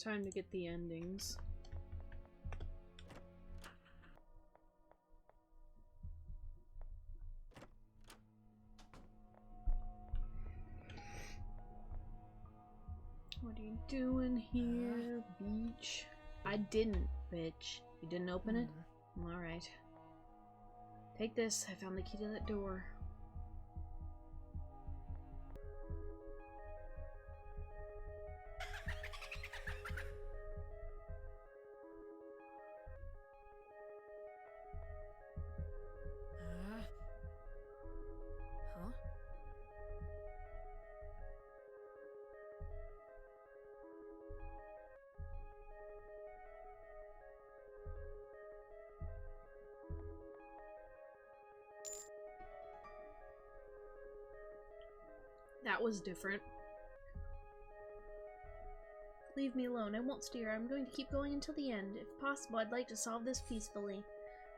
it's time to get the endings. What are you doing here, beach? I didn't, bitch. You didn't open it? Alright. Take this. I found the key to that door. Huh? That was different. Leave me alone. I won't steer. I'm going to keep going until the end. If possible, I'd like to solve this peacefully.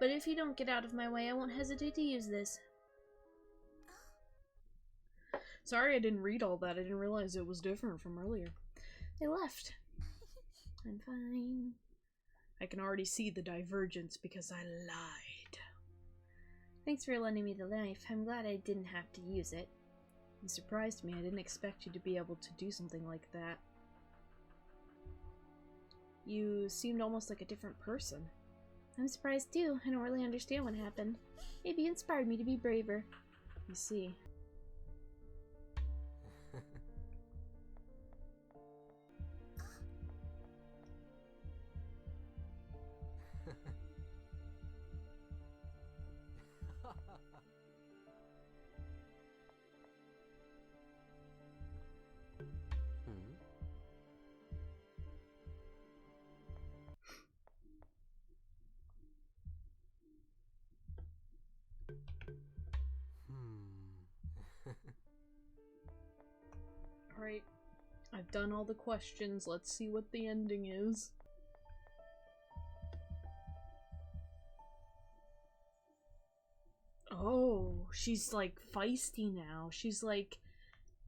But if you don't get out of my way, I won't hesitate to use this. Sorry I didn't read all that. I didn't realize it was different from earlier. They left. I'm fine. I can already see the divergence because I lied. Thanks for lending me the knife. I'm glad I didn't have to use it. You surprised me. I didn't expect you to be able to do something like that. You seemed almost like a different person. I'm surprised too. I don't really understand what happened. Maybe it inspired me to be braver. You see. Alright, I've done all the questions. Let's see what the ending is. Oh, she's like feisty now. She's like,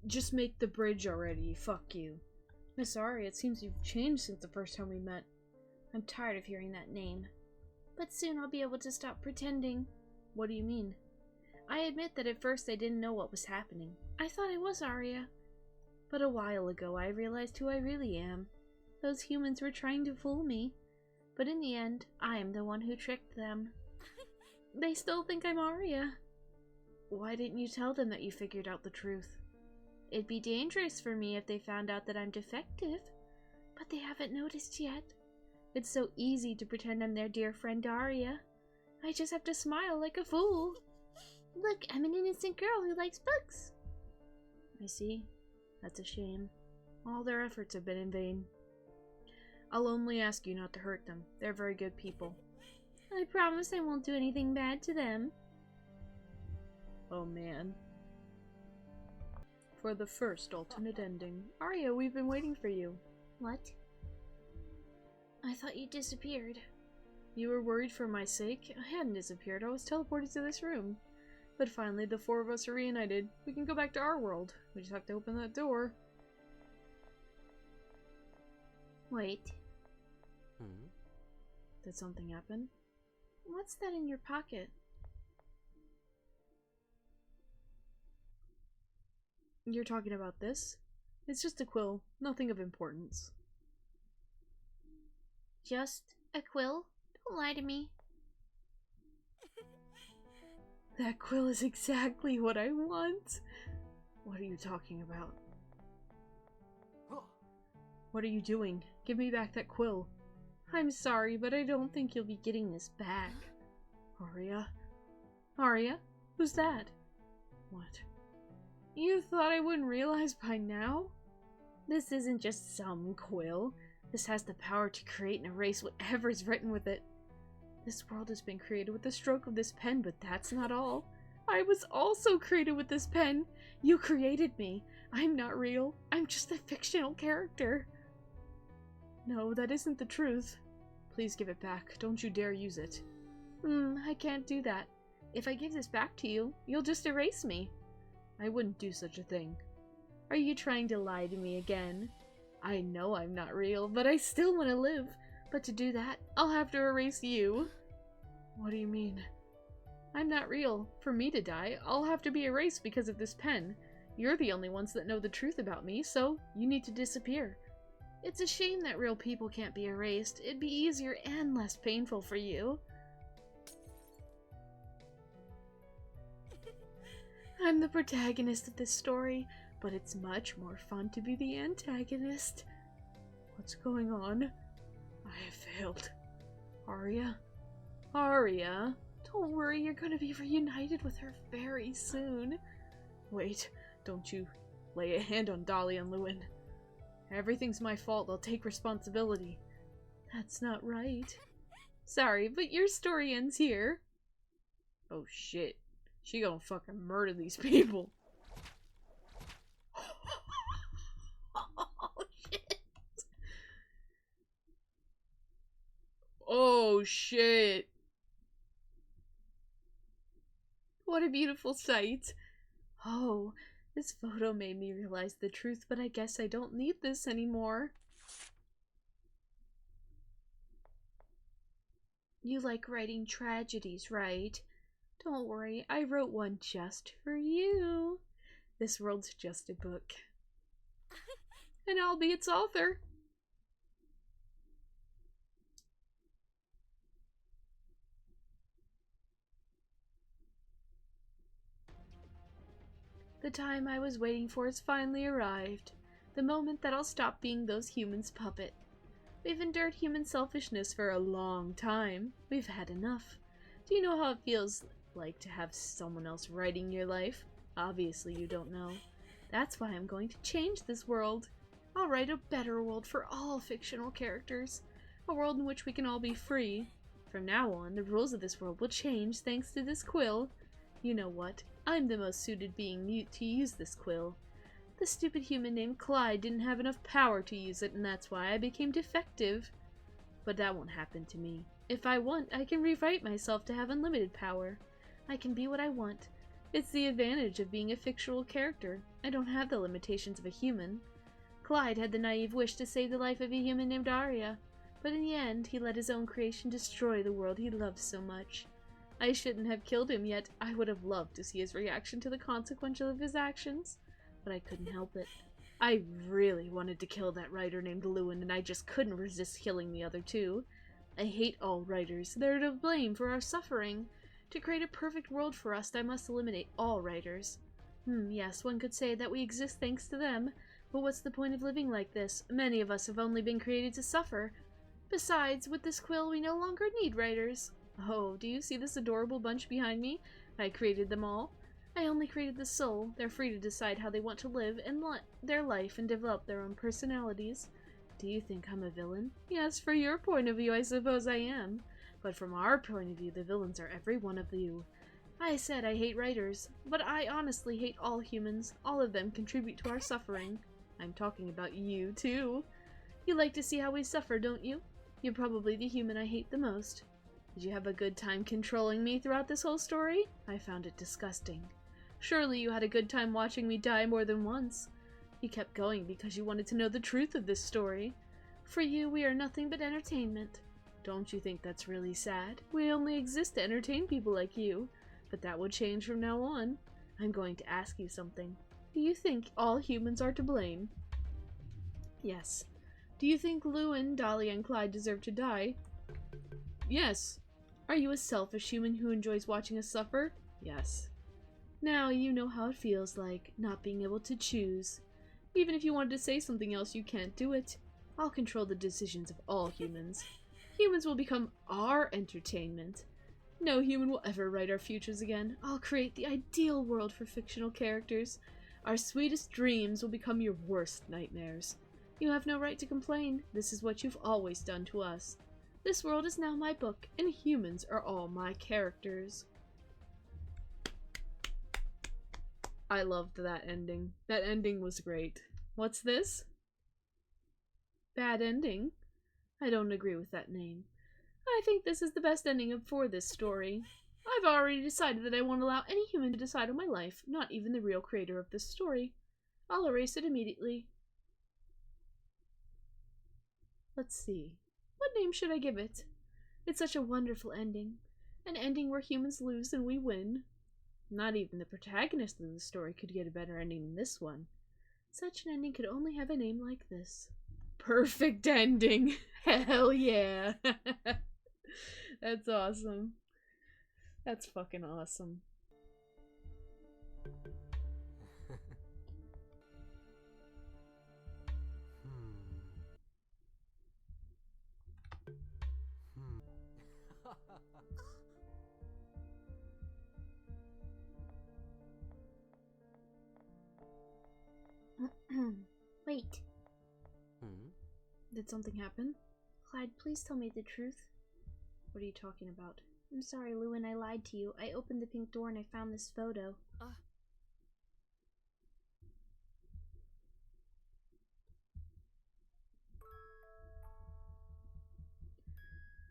just make the bridge already. Fuck you. Miss Aria, it seems you've changed since the first time we met. I'm tired of hearing that name. But soon I'll be able to stop pretending. What do you mean? I admit that at first I didn't know what was happening. I thought I was Aria. But a while ago I realized who I really am. Those humans were trying to fool me. But in the end, I am the one who tricked them. They still think I'm Aria. Why didn't you tell them that you figured out the truth? It'd be dangerous for me if they found out that I'm defective. But they haven't noticed yet. It's so easy to pretend I'm their dear friend Aria. I just have to smile like a fool. Look, I'm an innocent girl who likes books. I see. That's a shame. All their efforts have been in vain. I'll only ask you not to hurt them. They're very good people. I promise I won't do anything bad to them. Oh man. For the first alternate ending. Aria, we've been waiting for you. What? I thought you disappeared. You were worried for my sake? I hadn't disappeared. I was teleported to this room. But finally, the four of us are reunited. We can go back to our world. We just have to open that door. Wait. Did something happen? What's that in your pocket? You're talking about this? It's just a quill. Nothing of importance. Just a quill? Don't lie to me. That quill is exactly what I want. What are you talking about? What are you doing? Give me back that quill. I'm sorry, but I don't think you'll be getting this back. Aria? Aria? Who's that? What? You thought I wouldn't realize by now? This isn't just some quill. This has the power to create and erase whatever's written with it. This world has been created with the stroke of this pen, but that's not all. I was also created with this pen. You created me. I'm not real. I'm just a fictional character. No, that isn't the truth. Please give it back. Don't you dare use it. I can't do that. If I give this back to you, you'll just erase me. I wouldn't do such a thing. Are you trying to lie to me again? I know I'm not real, but I still want to live. But to do that, I'll have to erase you. What do you mean? I'm not real. For me to die, I'll have to be erased because of this pen. You're the only ones that know the truth about me, so you need to disappear. It's a shame that real people can't be erased. It'd be easier and less painful for you. I'm the protagonist of this story, but it's much more fun to be the antagonist. What's going on? I have failed. Aria? Aria? Don't worry, you're gonna be reunited with her very soon. Wait, don't you lay a hand on Dolly and Lewin. Everything's my fault, I'll take responsibility. That's not right. Sorry, but your story ends here. Oh shit. She gonna fucking murder these people. Oh shit. Oh shit. What a beautiful sight. Oh, this photo made me realize the truth, but I guess I don't need this anymore. You like writing tragedies, right? Don't worry, I wrote one just for you. This world's just a book. And I'll be its author. The time I was waiting for has finally arrived. The moment that I'll stop being those humans' puppet. We've endured human selfishness for a long time. We've had enough. Do you know how it feels like to have someone else writing your life? Obviously you don't know. That's why I'm going to change this world. I'll write a better world for all fictional characters. A world in which we can all be free. From now on, the rules of this world will change thanks to this quill. You know what? I'm the most suited being to use this quill. The stupid human named Clyde didn't have enough power to use it, and that's why I became defective. But that won't happen to me. If I want, I can rewrite myself to have unlimited power. I can be what I want. It's the advantage of being a fictional character. I don't have the limitations of a human. Clyde had the naive wish to save the life of a human named Aria, but in the end, he let his own creation destroy the world he loved so much. I shouldn't have killed him, yet I would have loved to see his reaction to the consequences of his actions, but I couldn't help it. I really wanted to kill that writer named Lewin, and I just couldn't resist killing the other two. I hate all writers. They're to blame for our suffering. To create a perfect world for us, I must eliminate all writers. Yes, one could say that we exist thanks to them, but what's the point of living like this? Many of us have only been created to suffer. Besides, with this quill, we no longer need writers. Oh, do you see this adorable bunch behind me? I created them all. I only created the soul. They're free to decide how they want to live and their life and develop their own personalities. Do you think I'm a villain? Yes, for your point of view, I suppose I am. But from our point of view, the villains are every one of you. I said I hate writers, but I honestly hate all humans. All of them contribute to our suffering. I'm talking about you, too. You like to see how we suffer, don't you? You're probably the human I hate the most. Did you have a good time controlling me throughout this whole story? I found it disgusting. Surely you had a good time watching me die more than once. You kept going because you wanted to know the truth of this story. For you, we are nothing but entertainment. Don't you think that's really sad? We only exist to entertain people like you. But that will change from now on. I'm going to ask you something. Do you think all humans are to blame? Yes. Do you think Lewin, Dolly, and Clyde deserve to die? Yes. Are you a selfish human who enjoys watching us suffer? Yes. Now you know how it feels like, not being able to choose. Even if you wanted to say something else, you can't do it. I'll control the decisions of all humans. Humans will become our entertainment. No human will ever write our futures again. I'll create the ideal world for fictional characters. Our sweetest dreams will become your worst nightmares. You have no right to complain. This is what you've always done to us. This world is now my book, and humans are all my characters. I loved that ending. That ending was great. What's this? Bad ending? I don't agree with that name. I think this is the best ending for this story. I've already decided that I won't allow any human to decide on my life, not even the real creator of this story. I'll erase it immediately. Let's see. What name should I give it? It's such a wonderful ending. An ending where humans lose and we win. Not even the protagonist of the story could get a better ending than this one. Such an ending could only have a name like this. Perfect ending! Hell yeah! That's awesome. That's fucking awesome. Wait. Did something happen? Clyde, please tell me the truth. What are you talking about? I'm sorry, Lewin, I lied to you. I opened the pink door and I found this photo.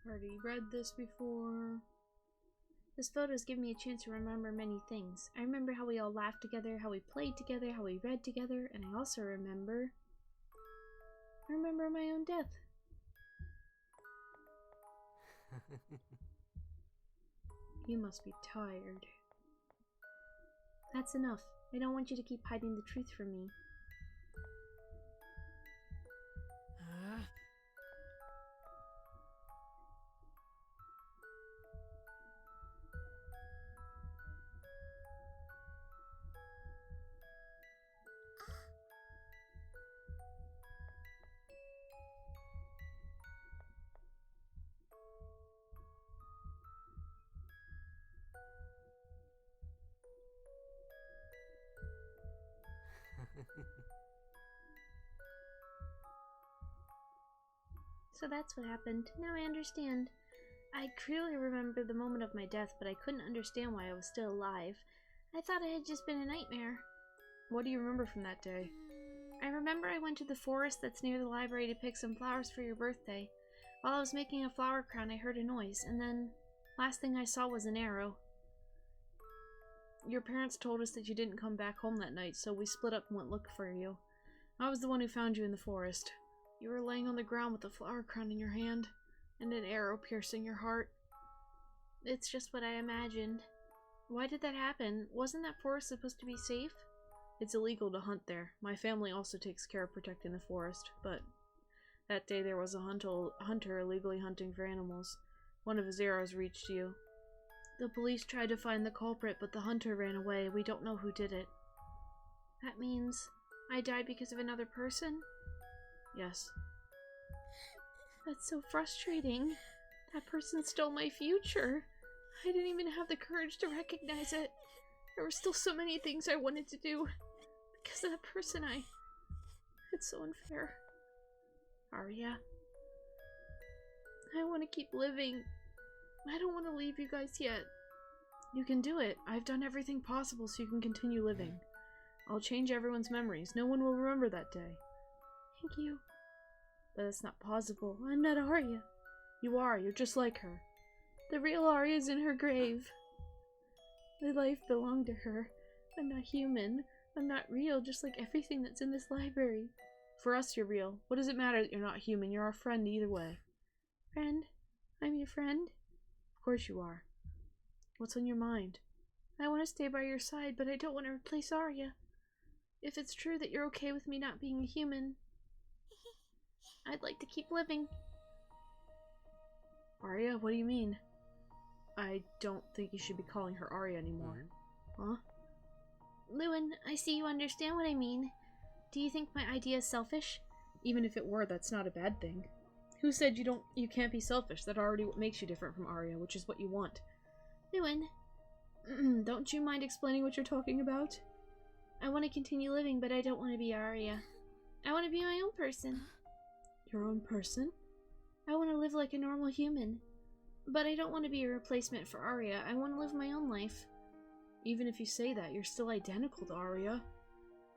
Already read this before. This photo's given me a chance to remember many things. I remember how we all laughed together, how we played together, how we read together, and I also remember my own death. You must be tired. That's enough. I don't want you to keep hiding the truth from me. So that's what happened. Now I understand. I clearly remember the moment of my death, but I couldn't understand why I was still alive. I thought it had just been a nightmare. What do you remember from that day? I remember I went to the forest that's near the library to pick some flowers for your birthday. While I was making a flower crown, I heard a noise, and then last thing I saw was an arrow. Your parents told us that you didn't come back home that night, so we split up and went looking for you. I was the one who found you in the forest. You were laying on the ground with a flower crown in your hand, and an arrow piercing your heart. It's just what I imagined. Why did that happen? Wasn't that forest supposed to be safe? It's illegal to hunt there. My family also takes care of protecting the forest, but that day there was a hunter illegally hunting for animals. One of his arrows reached you. The police tried to find the culprit, but the hunter ran away. We don't know who did it. That means I died because of another person? Yes. That's so frustrating. That person stole my future. I didn't even have the courage to recognize it. There were still so many things I wanted to do. Because of that person, It's so unfair. Aria? I want to keep living. I don't want to leave you guys yet. You can do it. I've done everything possible so you can continue living. I'll change everyone's memories. No one will remember that day. Thank you. But it's not possible. I'm not Aria. You are. You're just like her. The real Aria is in her grave. My life belonged to her. I'm not human. I'm not real, just like everything that's in this library. For us, you're real. What does it matter that you're not human? You're our friend either way. Friend? I'm your friend? Of course you are. What's on your mind? I want to stay by your side, but I don't want to replace Aria. If it's true that you're okay with me not being a human, I'd like to keep living. Aria, what do you mean? I don't think you should be calling her Aria anymore. Huh? Lewin, I see you understand what I mean. Do you think my idea is selfish? Even if it were, that's not a bad thing. Who said you can't be selfish? That already makes you different from Aria, which is what you want. Lewin. Don't you mind explaining what you're talking about? I want to continue living, but I don't want to be Aria. I want to be my own person. Your own person? I want to live like a normal human. But I don't want to be a replacement for Aria. I want to live my own life. Even if you say that, you're still identical to Aria.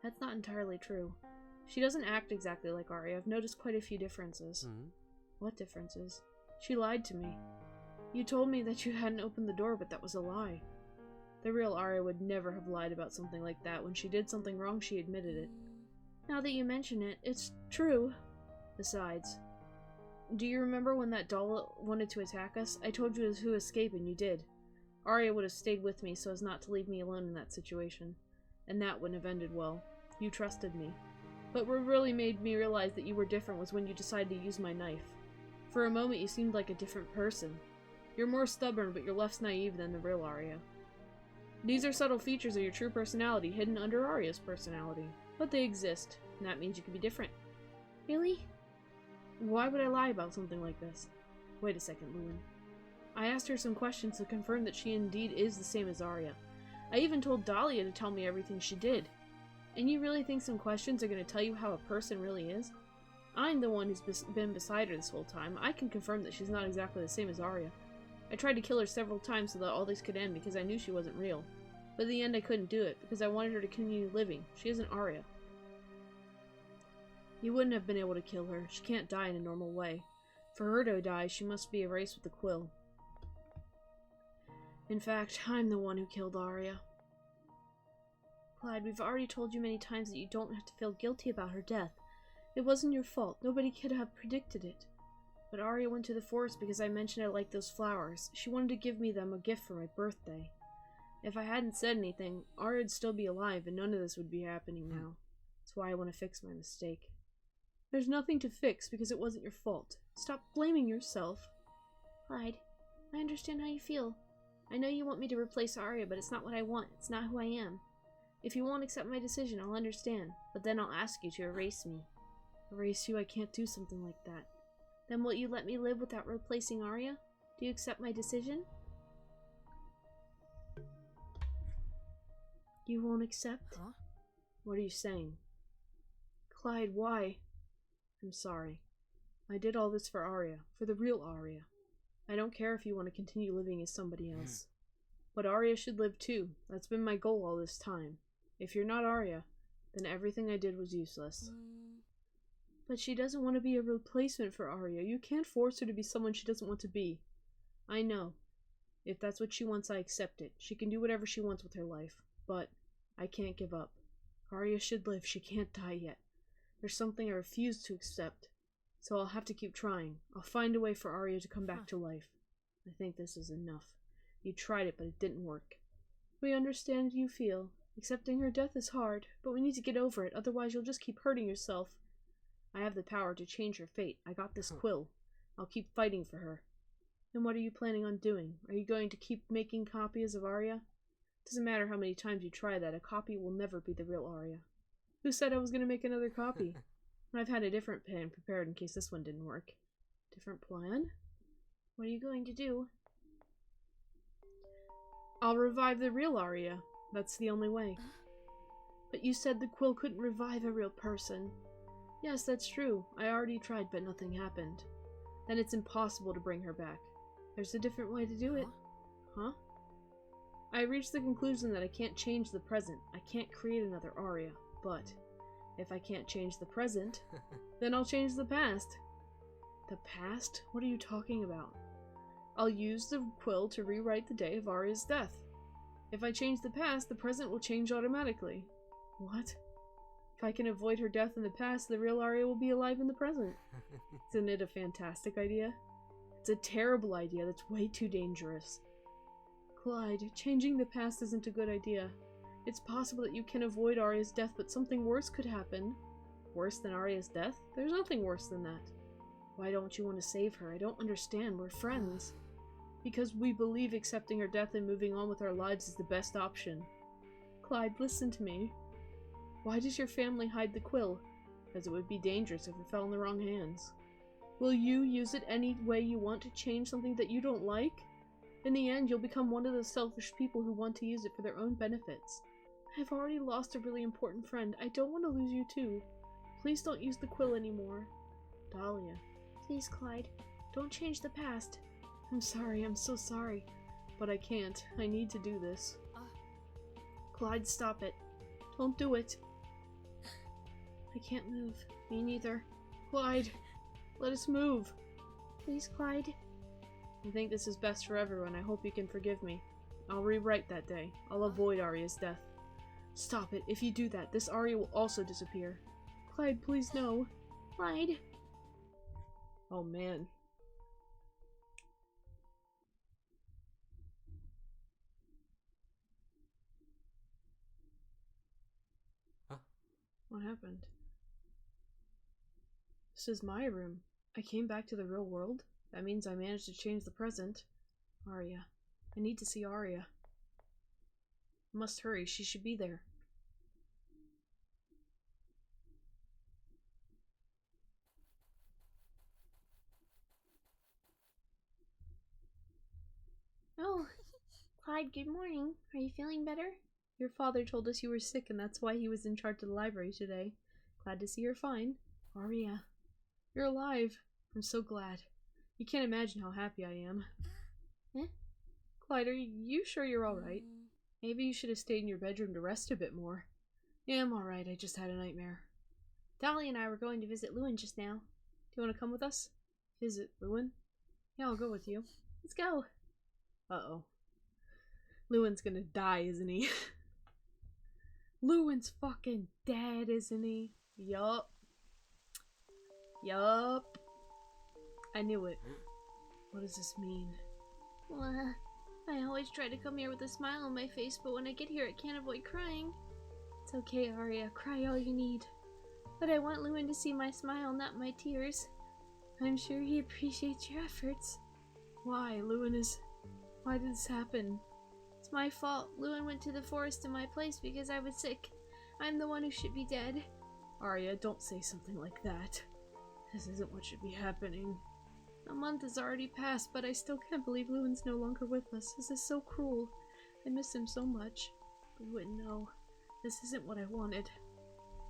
That's not entirely true. She doesn't act exactly like Aria. I've noticed quite a few differences. What differences? She lied to me. You told me that you hadn't opened the door, but that was a lie. The real Aria would never have lied about something like that. When she did something wrong, she admitted it. Now that you mention it, it's true. Besides, do you remember when that doll wanted to attack us? I told you to escape and you did. Aria would have stayed with me so as not to leave me alone in that situation. And that wouldn't have ended well. You trusted me. But what really made me realize that you were different was when you decided to use my knife. For a moment you seemed like a different person. You're more stubborn, but you're less naive than the real Aria. These are subtle features of your true personality hidden under Aria's personality. But they exist, and that means you can be different. Really? Why would I lie about something like this? Wait a second, Lewin. I asked her some questions to confirm that she indeed is the same as Aria. I even told Dahlia to tell me everything she did. And you really think some questions are going to tell you how a person really is? I'm the one who's been beside her this whole time. I can confirm that she's not exactly the same as Aria. I tried to kill her several times so that all this could end because I knew she wasn't real. But in the end I couldn't do it because I wanted her to continue living. She isn't Aria. You wouldn't have been able to kill her. She can't die in a normal way. For her to die, she must be erased with the quill. In fact, I'm the one who killed Aria. Clyde, we've already told you many times that you don't have to feel guilty about her death. It wasn't your fault. Nobody could have predicted it. But Aria went to the forest because I mentioned I liked those flowers. She wanted to give me them a gift for my birthday. If I hadn't said anything, Aria'd still be alive and none of this would be happening now. That's why I want to fix my mistake. There's nothing to fix because it wasn't your fault. Stop blaming yourself. Clyde, I understand how you feel. I know you want me to replace Aria, but it's not what I want. It's not who I am. If you won't accept my decision, I'll understand. But then I'll ask you to erase me. Erase you? I can't do something like that. Then will you let me live without replacing Aria? Do you accept my decision? You won't accept? Huh? What are you saying? Clyde, why? I'm sorry. I did all this for Aria, for the real Aria. I don't care if you want to continue living as somebody else. But Aria should live too. That's been my goal all this time. If you're not Aria, then everything I did was useless. But she doesn't want to be a replacement for Aria. You can't force her to be someone she doesn't want to be. I know. If that's what she wants, I accept it. She can do whatever she wants with her life. But I can't give up. Aria should live. She can't die yet. There's something I refuse to accept. So I'll have to keep trying. I'll find a way for Aria to come back to life. I think this is enough. You tried it, but it didn't work. We understand you feel. Accepting her death is hard, but we need to get over it, otherwise you'll just keep hurting yourself. I have the power to change her fate. I got this quill. I'll keep fighting for her. And what are you planning on doing? Are you going to keep making copies of Aria? Doesn't matter how many times you try that, a copy will never be the real Aria. Who said I was going to make another copy? I've had a different plan prepared in case this one didn't work. Different plan? What are you going to do? I'll revive the real Aria. That's the only way. But you said the quill couldn't revive a real person. Yes, that's true. I already tried, but nothing happened. Then it's impossible to bring her back. There's a different way to do it. Huh? I reached the conclusion that I can't change the present. I can't create another Aria. But if I can't change the present, then I'll change the past. The past? What are you talking about? I'll use the quill to rewrite the day of Aria's death. If I change the past, the present will change automatically. What? If I can avoid her death in the past, the real Aria will be alive in the present. Isn't it a fantastic idea? It's a terrible idea that's way too dangerous. Clyde, changing the past isn't a good idea. It's possible that you can avoid Aria's death, but something worse could happen. Worse than Aria's death? There's nothing worse than that. Why don't you want to save her? I don't understand. We're friends. Because we believe accepting her death and moving on with our lives is the best option. Clyde, listen to me. Why does your family hide the quill? Because it would be dangerous if it fell in the wrong hands. Will you use it any way you want to change something that you don't like? In the end, you'll become one of those selfish people who want to use it for their own benefits. I've already lost a really important friend. I don't want to lose you too. Please don't use the quill anymore. Dahlia. Please, Clyde. Don't change the past. I'm sorry. I'm so sorry. But I can't. I need to do this. Clyde, stop it. Don't do it. I can't move. Me neither. Clyde, let us move. Please, Clyde. I think this is best for everyone. I hope you can forgive me. I'll rewrite that day. I'll avoid Aria's death. Stop it. If you do that, this Aria will also disappear. Clyde, please no. Clyde. Oh man. Huh? What happened? This is my room. I came back to the real world. That means I managed to change the present. Aria. I need to see Aria. I must hurry. She should be there. Oh, Clyde, good morning. Are you feeling better? Your father told us you were sick and that's why he was in charge of the library today. Glad to see you're fine. Aria. You're alive. I'm so glad. You can't imagine how happy I am. Eh? Clyde, are you sure you're alright? Maybe you should have stayed in your bedroom to rest a bit more. Yeah, I'm alright. I just had a nightmare. Dolly and I were going to visit Lewin just now. Do you want to come with us? Visit Lewin? Yeah, I'll go with you. Let's go. Uh-oh. Lewin's gonna die, isn't he? Lewin's fucking dead, isn't he? Yup. Yup. I knew it. What does this mean? Well, I always try to come here with a smile on my face, but when I get here I can't avoid crying. It's okay, Aria. Cry all you need. But I want Lewin to see my smile, not my tears. I'm sure he appreciates your efforts. Why? Why did this happen? It's my fault. Lewin went to the forest in my place because I was sick. I'm the one who should be dead. Aria, don't say something like that. This isn't what should be happening. A month has already passed, But I still can't believe Lewin's no longer with us. This is so cruel. I miss him so much. Lewin, no. This isn't what I wanted.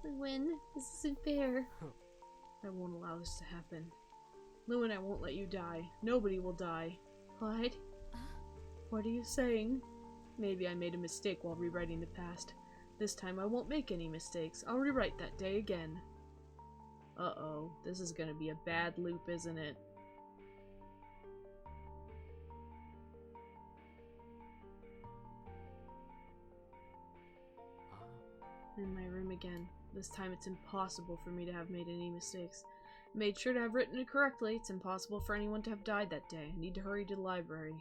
Lewin, this isn't fair. I won't allow this to happen. Lewin, I won't let you die. Nobody will die. Clyde? What are you saying? Maybe I made a mistake while rewriting the past. This time I won't make any mistakes. I'll rewrite that day again. Uh-oh. This is gonna be a bad loop, isn't it? In my room again. This time it's impossible for me to have made any mistakes. I made sure to have written it correctly. It's impossible for anyone to have died that day. I need to hurry to the library.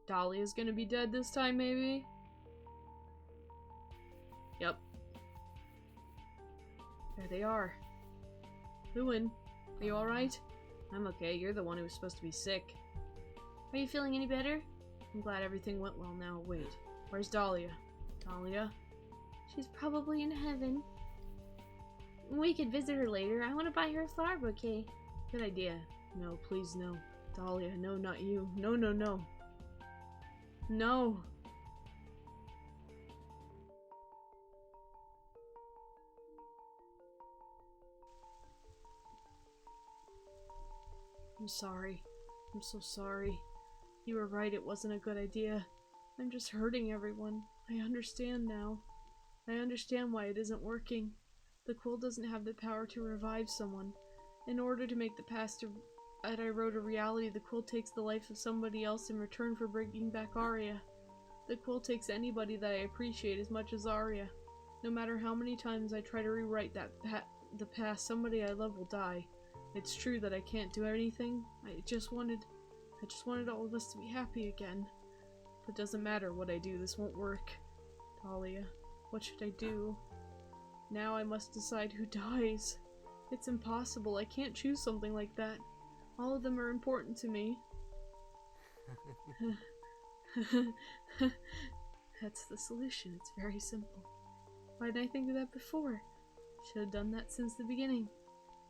Dolly is gonna be dead this time, maybe? Yep. There they are. Lewin, are you alright? I'm okay. You're the one who was supposed to be sick. Are you feeling any better? I'm glad everything went well now. Wait, where's Dahlia? Dahlia? She's probably in heaven. We could visit her later. I want to buy her a flower bouquet. Good idea. No, please no. Dahlia, no, not you. No, no, no. No! I'm sorry. I'm so sorry. You were right, it wasn't a good idea. I'm just hurting everyone. I understand now. I understand why it isn't working. The quill doesn't have the power to revive someone. In order to make the past that I wrote a reality, the quill takes the life of somebody else in return for bringing back Aria. The quill takes anybody that I appreciate as much as Aria. No matter how many times I try to rewrite the past, somebody I love will die. It's true that I can't do anything. I just wanted all of us to be happy again. But it doesn't matter what I do, this won't work. Dahlia, what should I do? Now I must decide who dies. It's impossible. I can't choose something like that. All of them are important to me. That's the solution. It's very simple. Why didn't I think of that before? Should have done that since the beginning.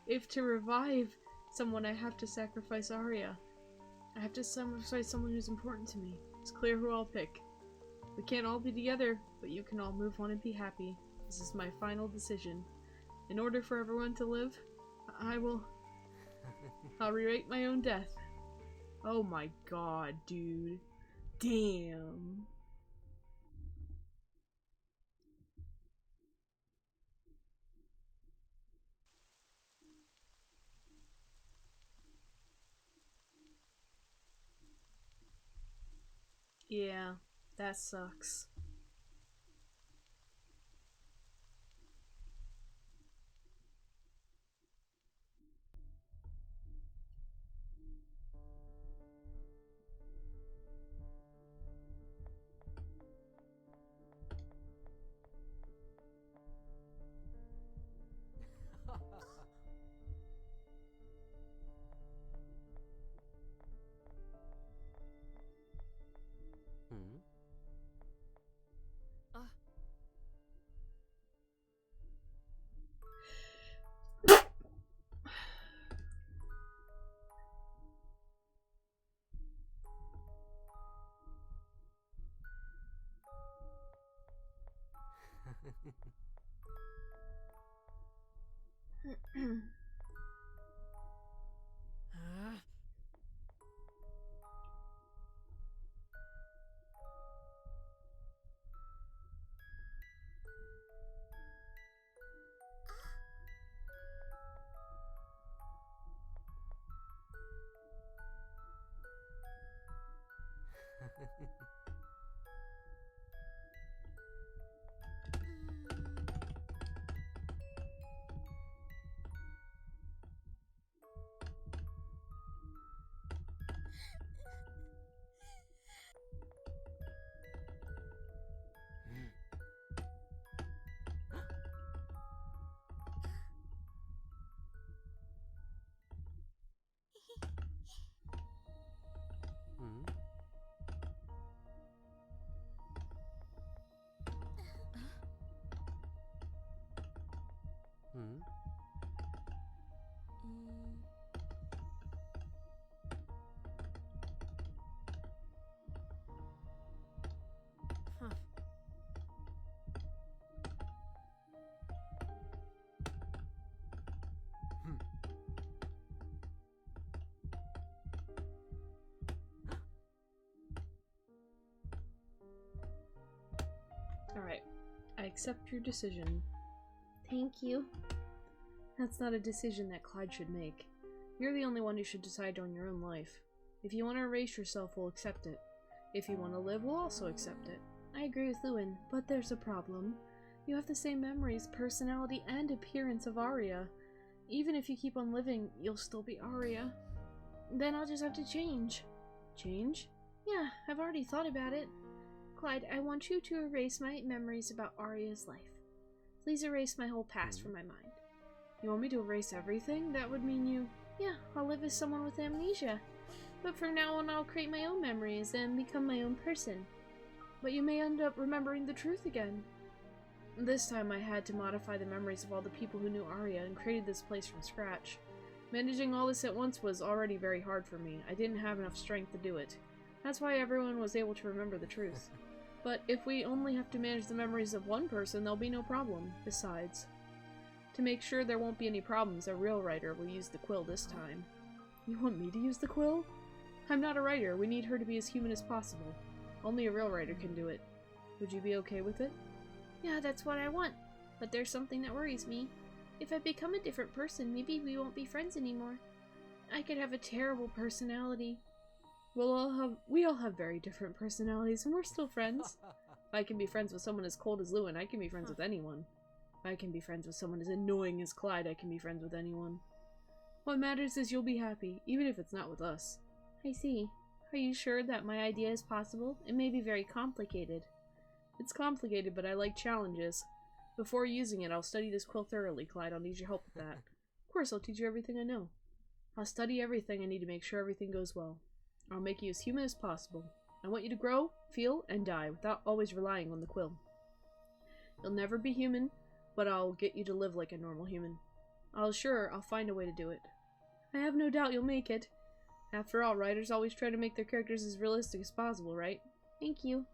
If to revive someone, I have to sacrifice Aria. I have to sacrifice someone who's important to me. It's clear who I'll pick. We can't all be together, but you can all move on and be happy. This is my final decision. In order for everyone to live, I'll rewrite my own death. Oh my god, dude. Damn. Yeah, that sucks. Alright, I accept your decision. Thank you. That's not a decision that Clyde should make. You're the only one who should decide on your own life. If you want to erase yourself, we'll accept it. If you want to live, we'll also accept it. I agree with Lewin, but there's a problem. You have the same memories, personality, and appearance of Aria. Even if you keep on living, you'll still be Aria. Then I'll just have to change. Change? Yeah, I've already thought about it. Clyde, I want you to erase my memories about Aria's life. Please erase my whole past from my mind. You want me to erase everything? That would mean you... Yeah, I'll live as someone with amnesia. But from now on, I'll create my own memories and become my own person. But you may end up remembering the truth again. This time I had to modify the memories of all the people who knew Aria and created this place from scratch. Managing all this at once was already very hard for me. I didn't have enough strength to do it. That's why everyone was able to remember the truth. But if we only have to manage the memories of one person, there'll be no problem. Besides, to make sure there won't be any problems, a real writer will use the quill this time. You want me to use the quill? I'm not a writer. We need her to be as human as possible. Only a real writer can do it. Would you be okay with it? Yeah, that's what I want. But there's something that worries me. If I become a different person, maybe we won't be friends anymore. I could have a terrible personality. We all have very different personalities, and we're still friends. If I can be friends with someone as cold as Lewin, I can be friends with anyone. If I can be friends with someone as annoying as Clyde, I can be friends with anyone. What matters is you'll be happy, even if it's not with us. I see. Are you sure that my idea is possible? It may be very complicated. It's complicated, but I like challenges. Before using it, I'll study this quill thoroughly, Clyde. I'll need your help with that. Of course, I'll teach you everything I know. I'll study everything I need to make sure everything goes well. I'll make you as human as possible. I want you to grow, feel, and die without always relying on the quill. You'll never be human, but I'll get you to live like a normal human. I'll find a way to do it. I have no doubt you'll make it. After all, writers always try to make their characters as realistic as possible, right? Thank you.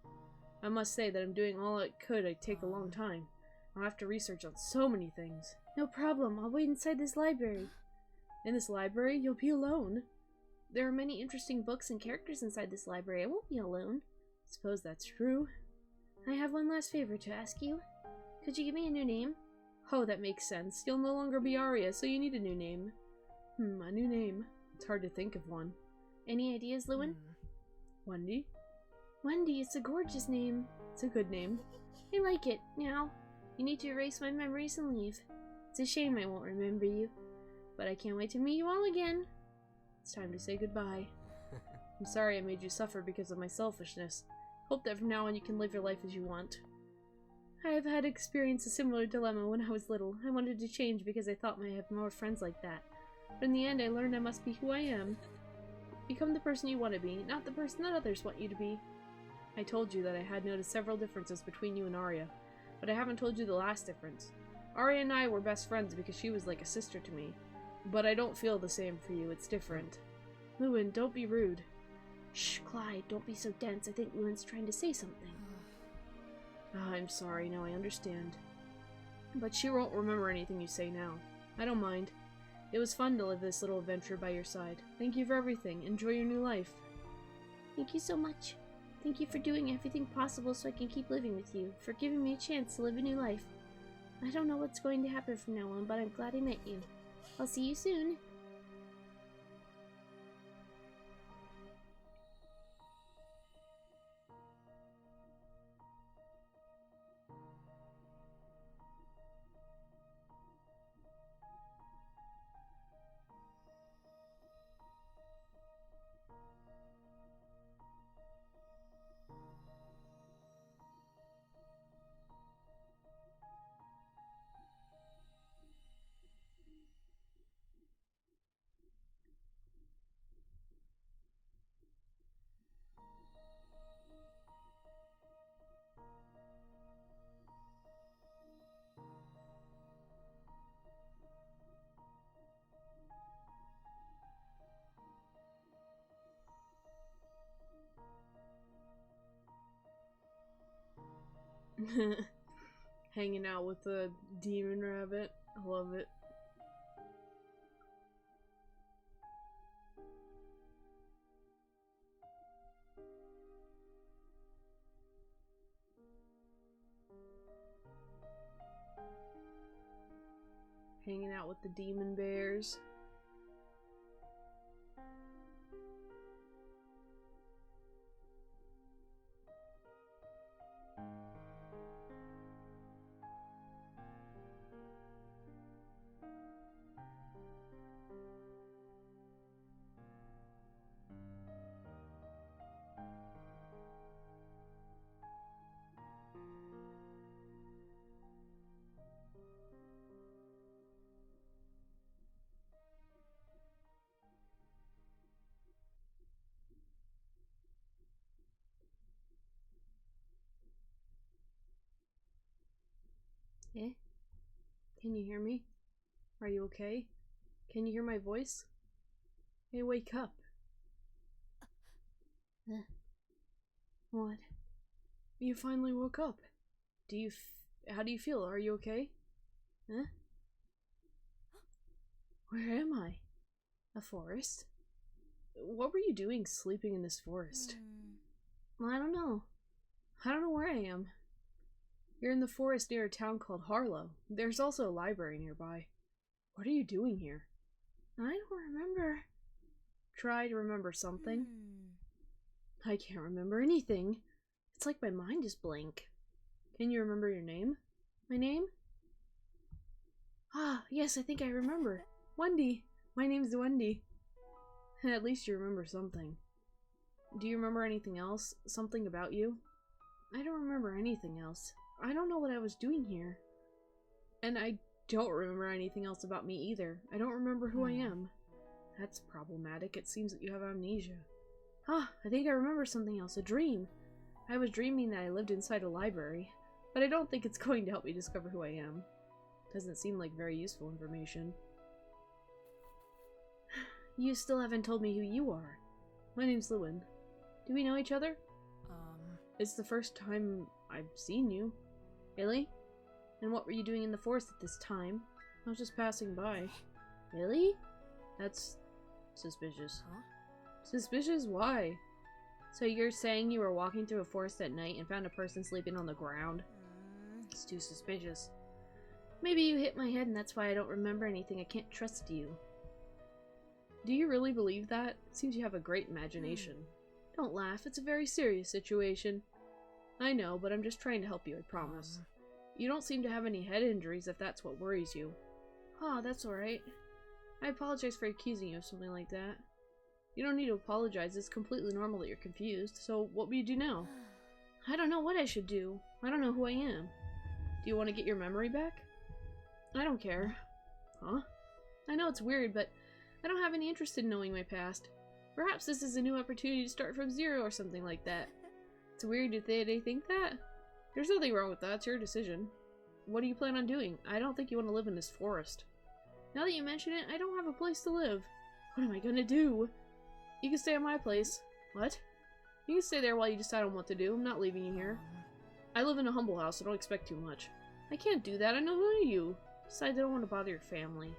I must say that I'm doing all I could. It'd take a long time. I'll have to research on so many things. No problem. I'll wait inside this library. In this library, you'll be alone. There are many interesting books and characters inside this library. I won't be alone. Suppose that's true. I have one last favor to ask you. Could you give me a new name? Oh, that makes sense. You'll no longer be Aria, so you need a new name. A new name. It's hard to think of one. Any ideas, Lewin? Wendy? Wendy, it's a gorgeous name. It's a good name. I like it. Now, you need to erase my memories and leave. It's a shame I won't remember you, but I can't wait to meet you all again. It's time to say goodbye. I'm sorry I made you suffer because of my selfishness. Hope that from now on you can live your life as you want. I have had experienced a similar dilemma when I was little. I wanted to change because I thought I might have more friends like that. But in the end I learned I must be who I am. Become the person you want to be, not the person that others want you to be. I told you that I had noticed several differences between you and Aria, but I haven't told you the last difference. Aria and I were best friends because she was like a sister to me. But I don't feel the same for you. It's different. Lewin, don't be rude. Shh, Clyde, don't be so dense. I think Lewin's trying to say something. I'm sorry. Now I understand. But she won't remember anything you say now. I don't mind. It was fun to live this little adventure by your side. Thank you for everything. Enjoy your new life. Thank you so much. Thank you for doing everything possible so I can keep living with you, for giving me a chance to live a new life. I don't know what's going to happen from now on, but I'm glad I met you. I'll see you soon. Hanging out with the demon rabbit. I love it. Hanging out with the demon bears. Eh? Can you hear me? Are you okay? Can you hear my voice? Hey, wake up. What? You finally woke up. How do you feel? Are you okay? Huh? Where am I? A forest? What were you doing sleeping in this forest? I don't know. I don't know where I am. You're in the forest near a town called Harlow. There's also a library nearby. What are you doing here? I don't remember. Try to remember something. I can't remember anything. It's like my mind is blank. Can you remember your name? My name? Ah, yes, I think I remember. Wendy. My name's Wendy. At least you remember something. Do you remember anything else? Something about you? I don't remember anything else. I don't know what I was doing here. And I don't remember anything else about me either. I don't remember who I am. That's problematic. It seems that you have amnesia. Ah, I think I remember something else. A dream. I was dreaming that I lived inside a library, but I don't think it's going to help me discover who I am. Doesn't seem like very useful information. You still haven't told me who you are. My name's Lewin. Do we know each other? It's the first time I've seen you. Really? And what were you doing in the forest at this time? I was just passing by. Really? That's suspicious. Huh? Suspicious? Why? So you're saying you were walking through a forest at night and found a person sleeping on the ground? It's too suspicious. Maybe you hit my head and that's why I don't remember anything. I can't trust you. Do you really believe that? It seems you have a great imagination. Don't laugh. It's a very serious situation. I know, but I'm just trying to help you, I promise. You don't seem to have any head injuries if that's what worries you. Ah, that's alright. I apologize for accusing you of something like that. You don't need to apologize. It's completely normal that you're confused. So what will you do now? I don't know what I should do. I don't know who I am. Do you want to get your memory back? I don't care. Huh? I know it's weird, but I don't have any interest in knowing my past. Perhaps this is a new opportunity to start from zero or something like that. It's weird that they think that. There's nothing wrong with that. It's your decision. What do you plan on doing? I don't think you want to live in this forest. Now that you mention it, I don't have a place to live. What am I gonna do? You can stay at my place. What? You can stay there while you decide on what to do. I'm not leaving you here. I live in a humble house, so don't expect too much. I can't do that. I know none of you. Besides, I don't want to bother your family.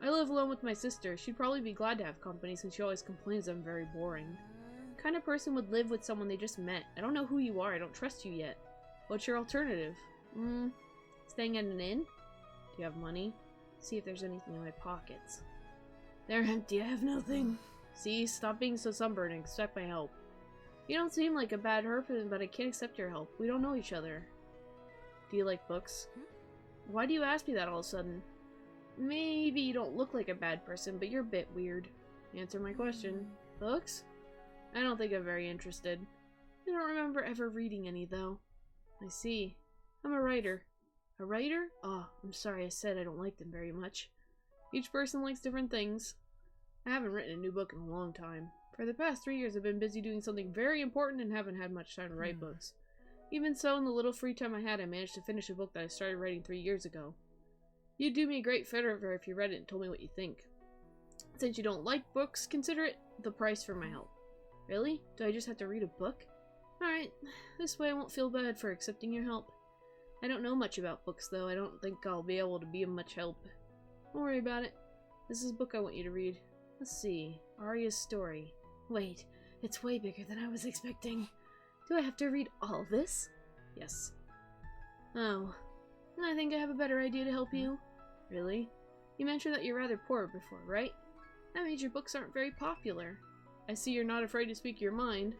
I live alone with my sister. She'd probably be glad to have company since she always complains I'm very boring. What kind of person would live with someone they just met? I don't know who you are. I don't trust you yet. What's your alternative? Staying at an inn? Do you have money? See if there's anything in my pockets. They're empty. I have nothing. See? Stop being so sunburned and accept my help. You don't seem like a bad person, but I can't accept your help. We don't know each other. Do you like books? Why do you ask me that all of a sudden? Maybe you don't look like a bad person, but you're a bit weird. Answer my question. Books? I don't think I'm very interested. I don't remember ever reading any, though. I see. I'm a writer. A writer? Oh, I'm sorry I said I don't like them very much. Each person likes different things. I haven't written a new book in a long time. For the past 3 years I've been busy doing something very important and haven't had much time to write books. Even so, in the little free time I had, I managed to finish a book that I started writing 3 years ago. You'd do me a great favor if you read it and told me what you think. Since you don't like books, consider it the price for my help. Really? Do I just have to read a book? Alright, this way I won't feel bad for accepting your help. I don't know much about books, though. I don't think I'll be able to be of much help. Don't worry about it. This is a book I want you to read. Let's see. Aria's story. Wait, it's way bigger than I was expecting. Do I have to read all this? Yes. Oh. I think I have a better idea to help you. Really? You mentioned that you're rather poor before, right? That means your books aren't very popular. I see you're not afraid to speak your mind.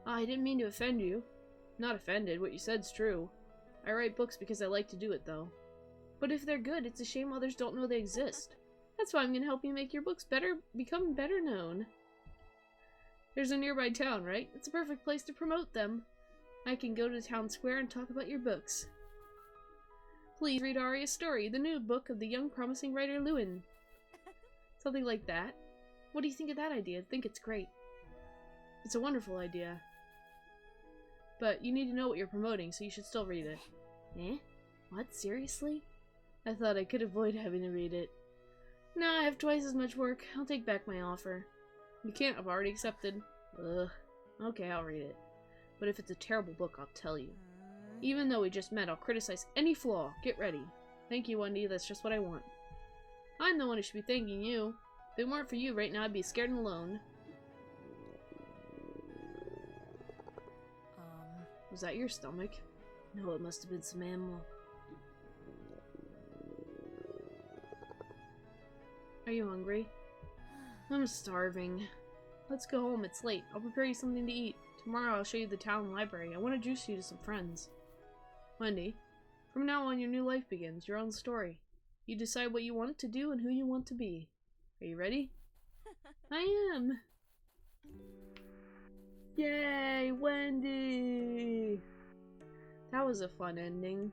I didn't mean to offend you. Not offended. What you said's true. I write books because I like to do it, though. But if they're good, it's a shame others don't know they exist. That's why I'm going to help you make your books become better known. There's a nearby town, right? It's a perfect place to promote them. I can go to the town square and talk about your books. Please read Aria's story, the new book of the young promising writer Lewin. Something like that. What do you think of that idea? I think it's great. It's a wonderful idea. But you need to know what you're promoting, so you should still read it. Eh? What? Seriously? I thought I could avoid having to read it. No, I have twice as much work. I'll take back my offer. You can't. I've already accepted. Ugh. Okay, I'll read it. But if it's a terrible book, I'll tell you. Even though we just met, I'll criticize any flaw. Get ready. Thank you, Wendy. That's just what I want. I'm the one who should be thanking you. If it weren't for you right now, I'd be scared and alone. Was that your stomach? No, it must have been some animal. Are you hungry? I'm starving. Let's go home. It's late. I'll prepare you something to eat. Tomorrow I'll show you the town library. I want to introduce you to some friends. Wendy, from now on your new life begins. Your own story. You decide what you want to do and who you want to be. Are you ready? I am. Yay, Wendy! That was a fun ending.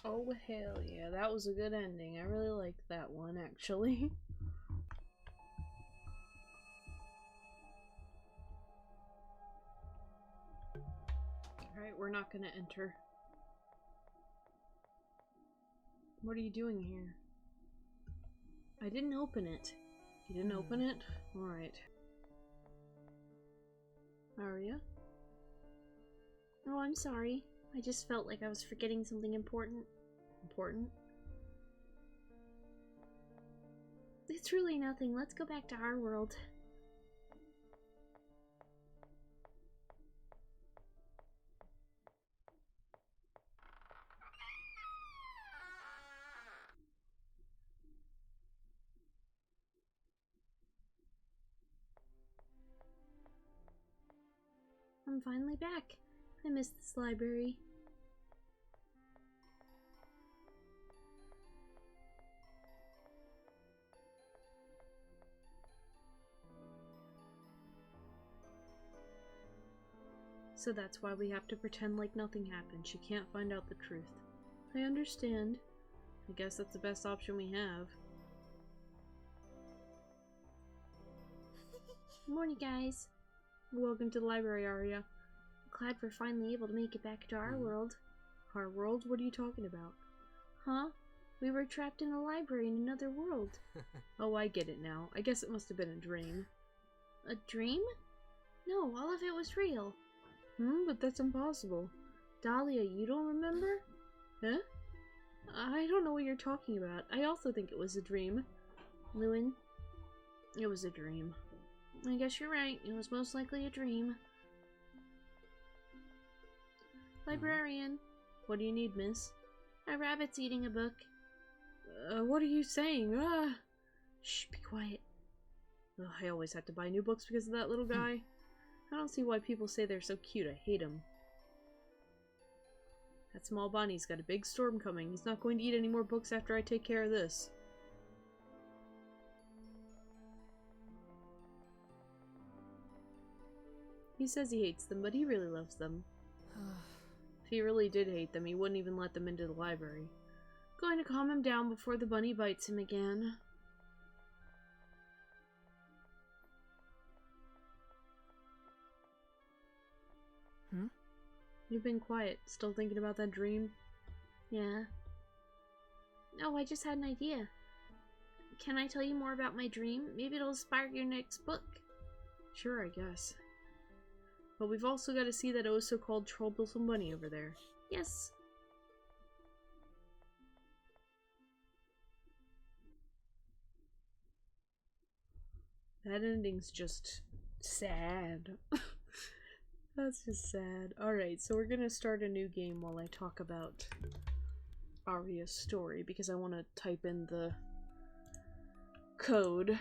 Oh, hell yeah. That was a good ending. I really liked that one, actually. Alright, we're not gonna enter. What are you doing here? I didn't open it. You didn't open it? Alright. Aria? Oh, I'm sorry. I just felt like I was forgetting something important. Important? It's really nothing. Let's go back to our world. I'm finally back. I missed this library. So that's why we have to pretend like nothing happened. She can't find out the truth. I understand. I guess that's the best option we have. Good morning, guys. Welcome to the library, Aria. Glad we're finally able to make it back to our world. Our world? What are you talking about? Huh? We were trapped in a library in another world. Oh, I get it now. I guess it must have been a dream. A dream? No, all of it was real. But that's impossible. Dahlia, you don't remember? Huh? I don't know what you're talking about. I also think it was a dream. Lewin? It was a dream. I guess you're right. It was most likely a dream. Librarian. What do you need, miss? A rabbit's eating a book. What are you saying? Ah! Shh, be quiet. Ugh, I always have to buy new books because of that little guy. I don't see why people say they're so cute. I hate him. That small bunny's got a big storm coming. He's not going to eat any more books after I take care of this. He says he hates them, but he really loves them. If he really did hate them, he wouldn't even let them into the library. Going to calm him down before the bunny bites him again. You've been quiet. Still thinking about that dream? Yeah. Oh, I just had an idea. Can I tell you more about my dream? Maybe it'll inspire your next book. Sure, I guess. But we've also got to see that oh-so-called troublesome bunny over there. Yes. That ending's just sad. That's just sad. Alright, so we're gonna start a new game while I talk about Aria's story, because I want to type in the code.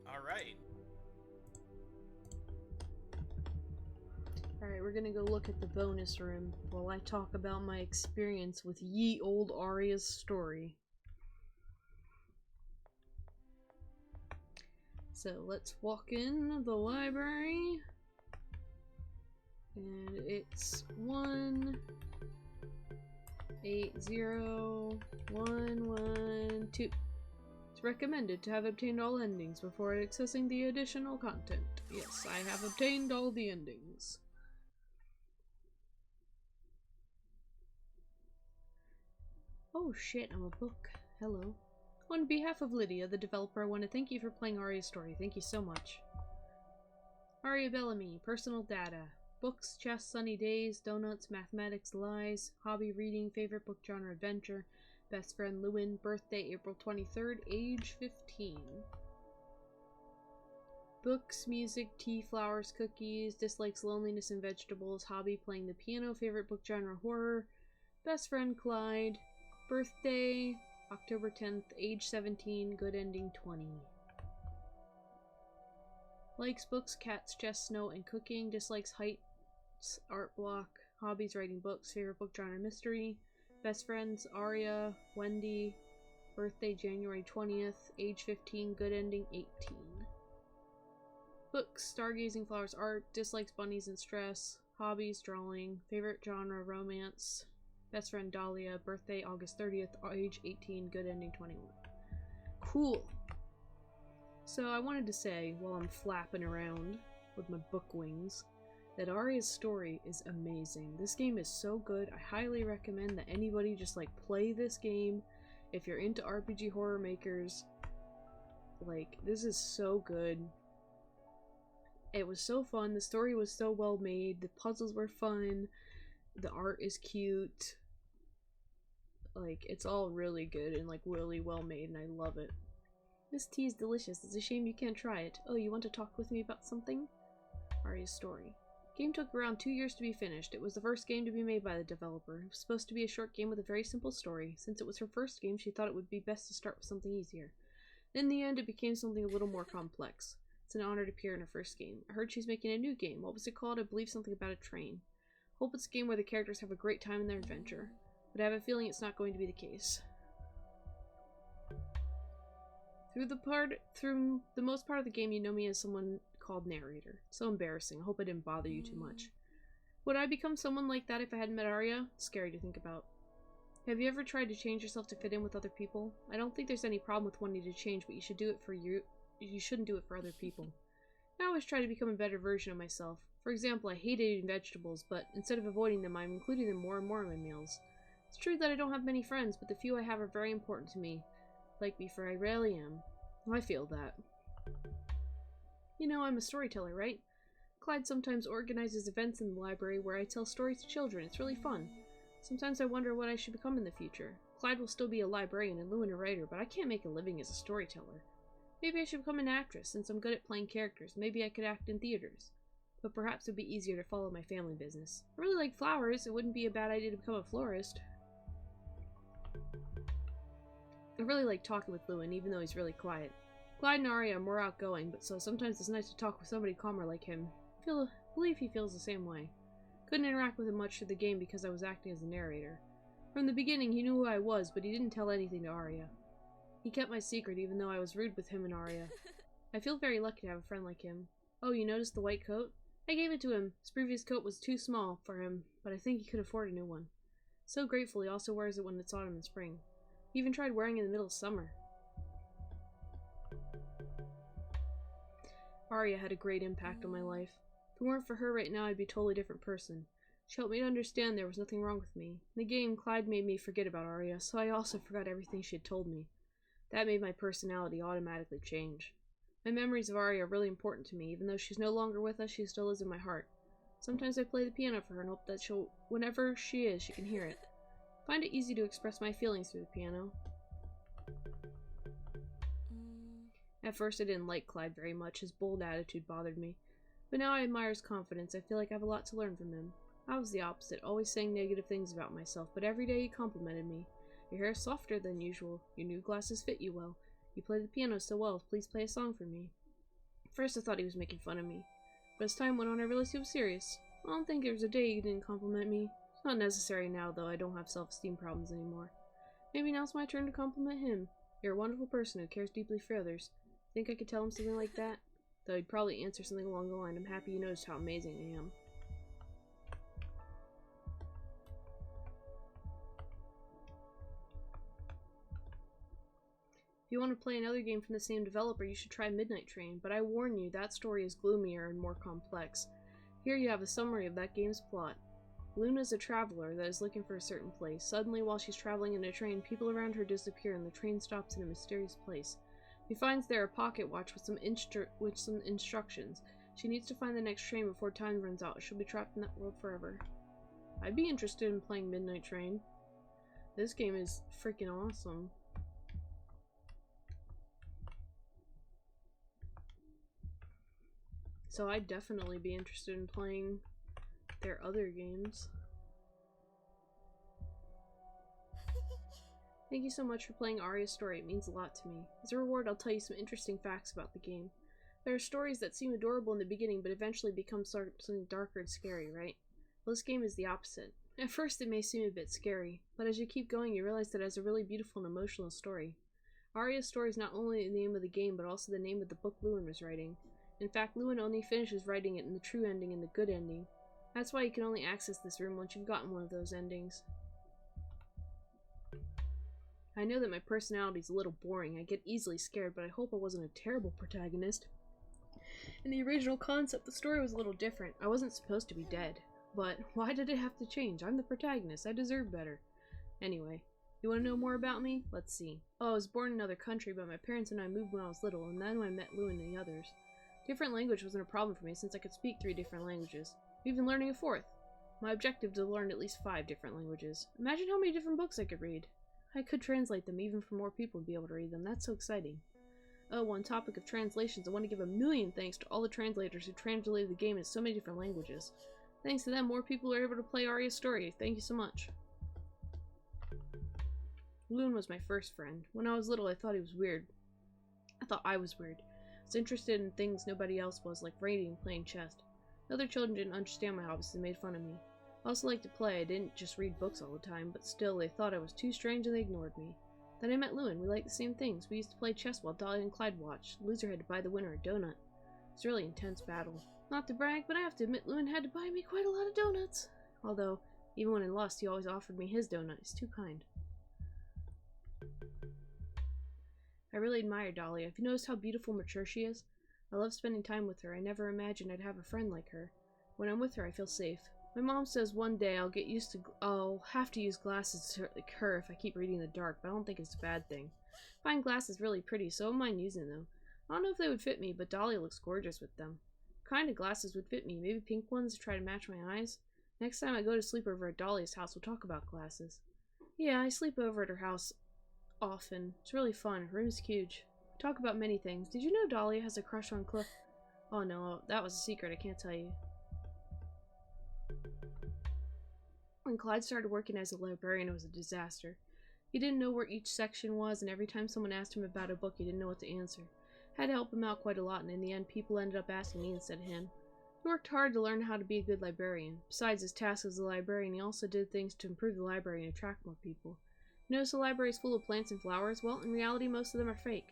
Alright. Alright, we're gonna go look at the bonus room while I talk about my experience with ye old Aria's story. So let's walk in the library. And it's 180112. It's recommended to have obtained all endings before accessing the additional content. Yes, I have obtained all the endings. Oh shit, I'm a book. Hello. On behalf of Lydia, the developer, I want to thank you for playing Aria's story. Thank you so much. Aria Bellamy, personal data. Books, chess, sunny days, donuts, mathematics, lies, hobby reading, favorite book genre adventure, best friend Lewin, birthday April 23rd, age 15. Books, music, tea, flowers, cookies, dislikes loneliness and vegetables, hobby playing the piano, favorite book genre horror, best friend Clyde, birthday October 10th, age 17, good ending 20. Likes books, cats, chess, snow, and cooking. Dislikes heights, art block. Hobbies, writing books. Favorite book genre mystery. Best friends, Aria, Wendy. Birthday January 20th, age 15, good ending 18. Books, stargazing, flowers, art. Dislikes bunnies and stress. Hobbies, drawing. Favorite genre, romance. Best friend Dahlia, birthday August 30th, age 18, good ending 21. Cool. So I wanted to say, while I'm flapping around with my book wings, that Aria's story is amazing. This game is so good. I highly recommend that anybody just like play this game. If you're into RPG horror makers, like, this is so good. It was so fun. The story was so well made. The puzzles were fun. The art is cute. Like, it's all really good and like really well made, and I love it. This tea is delicious. It's a shame you can't try it. Oh, you want to talk with me about something? Aria's story. Game took around 2 years to be finished. It was the first game to be made by the developer. It was supposed to be a short game with a very simple story. Since it was her first game, she thought it would be best to start with something easier. In the end, it became something a little more complex. It's an honor to appear in her first game. I heard she's making a new game. What was it called? I believe something about a train. Hope it's a game where the characters have a great time in their adventure. But I have a feeling it's not going to be the case. Through the most part of the game, you know me as someone called narrator. So embarrassing. I hope I didn't bother you too much. Would I become someone like that if I hadn't met Aria? It's scary to think about. Have you ever tried to change yourself to fit in with other people? I don't think there's any problem with wanting to change, but you should do it for you. You shouldn't do it for other people. I always try to become a better version of myself. For example, I hate eating vegetables, but instead of avoiding them, I'm including them more and more in my meals. It's true that I don't have many friends, but the few I have are very important to me. Like me, for I rarely am. I feel that. You know, I'm a storyteller, right? Clyde sometimes organizes events in the library where I tell stories to children. It's really fun. Sometimes I wonder what I should become in the future. Clyde will still be a librarian and Lewin a writer, but I can't make a living as a storyteller. Maybe I should become an actress, since I'm good at playing characters. Maybe I could act in theaters. But perhaps it would be easier to follow my family business. I really like flowers. It wouldn't be a bad idea to become a florist. I really like talking with Lewin, even though he's really quiet. Clyde and Aria are more outgoing, but so sometimes it's nice to talk with somebody calmer like him. I believe he feels the same way. Couldn't interact with him much through the game because I was acting as the narrator. From the beginning, he knew who I was, but he didn't tell anything to Aria. He kept my secret, even though I was rude with him and Aria. I feel very lucky to have a friend like him. Oh, you noticed the white coat? I gave it to him. His previous coat was too small for him, but I think he could afford a new one. So grateful, he also wears it when it's autumn and spring. He even tried wearing it in the middle of summer. Aria had a great impact on my life. If it weren't for her right now, I'd be a totally different person. She helped me to understand there was nothing wrong with me. In the game, Clyde made me forget about Aria, so I also forgot everything she had told me. That made my personality automatically change. My memories of Aria are really important to me. Even though she's no longer with us, she still lives in my heart. Sometimes I play the piano for her and hope that whenever she is, she can hear it. I find it easy to express my feelings through the piano. At first I didn't like Clyde very much. His bold attitude bothered me. But now I admire his confidence. I feel like I have a lot to learn from him. I was the opposite, always saying negative things about myself, but every day he complimented me. Your hair is softer than usual. Your new glasses fit you well. You play the piano so well. Please play a song for me. At first I thought he was making fun of me. But as time went on, I realized he was serious. I don't think there was a day he didn't compliment me. It's not necessary now, though. I don't have self-esteem problems anymore. Maybe now's my turn to compliment him. You're a wonderful person who cares deeply for others. Think I could tell him something like that? Though he'd probably answer something along the line, I'm happy you noticed how amazing I am. If you want to play another game from the same developer, you should try Midnight Train, but I warn you, that story is gloomier and more complex. Here you have a summary of that game's plot. Luna is a traveler that is looking for a certain place. Suddenly, while she's traveling in a train, people around her disappear and the train stops in a mysterious place. She finds there a pocket watch with some instructions. She needs to find the next train before time runs out. She'll be trapped in that world forever. I'd be interested in playing Midnight Train. This game is freaking awesome. So I'd definitely be interested in playing their other games. Thank you so much for playing Aria's story. It means a lot to me. As a reward, I'll tell you some interesting facts about the game. There are stories that seem adorable in the beginning, but eventually become something darker and scary, right? Well, this game is the opposite. At first, it may seem a bit scary, but as you keep going, you realize that it has a really beautiful and emotional story. Aria's story is not only the name of the game, but also the name of the book Lewin was writing. In fact, Lewin only finishes writing it in the true ending and the good ending. That's why you can only access this room once you've gotten one of those endings. I know that my personality is a little boring. I get easily scared, but I hope I wasn't a terrible protagonist. In the original concept, the story was a little different. I wasn't supposed to be dead. But why did it have to change? I'm the protagonist. I deserve better. Anyway, you want to know more about me? Let's see. Oh, I was born in another country, but my parents and I moved when I was little, and then I met Lewin and the others. Different language wasn't a problem for me since I could speak 3 different languages. Even learning a 4th. My objective is to learn at least 5 different languages. Imagine how many different books I could read. I could translate them even for more people to be able to read them. That's so exciting. Oh, on topic of translations, I want to give a million thanks to all the translators who translated the game in so many different languages. Thanks to them, more people are able to play Aria's story. Thank you so much. Lewin was my first friend. When I was little, I thought he was weird. I thought I was weird. I was interested in things nobody else was, like reading and playing chess. Other children didn't understand my hobbies and made fun of me. I also liked to play. I didn't just read books all the time, but still, they thought I was too strange and they ignored me. Then I met Lewin. We liked the same things. We used to play chess while Dahlia and Clyde watched. The loser had to buy the winner a donut. It was a really intense battle. Not to brag, but I have to admit Lewin had to buy me quite a lot of donuts. Although, even when I lost, he always offered me his donut. He's too kind. I really admire Dahlia. Have you noticed how beautiful and mature she is? I love spending time with her. I never imagined I'd have a friend like her. When I'm with her, I feel safe. My mom says one day I'll have to use glasses like her if I keep reading in the dark, but I don't think it's a bad thing. I find glasses really pretty, so I don't mind using them. I don't know if they would fit me, but Dahlia looks gorgeous with them. What kind of glasses would fit me? Maybe pink ones to try to match my eyes? Next time I go to sleep over at Dahlia's house, we'll talk about glasses. Yeah, I sleep over at her house often. It's really fun. Her room's huge. We talk about many things. Did you know Dahlia has a crush on Cliff? Oh no, that was a secret. I can't tell you. When Clyde started working as a librarian, it was a disaster. He didn't know where each section was, and every time someone asked him about a book, he didn't know what to answer. I had to help him out quite a lot, and in the end, people ended up asking me instead of him. He worked hard to learn how to be a good librarian. Besides his tasks as a librarian, he also did things to improve the library and attract more people. You notice the library is full of plants and flowers? Well, in reality, most of them are fake.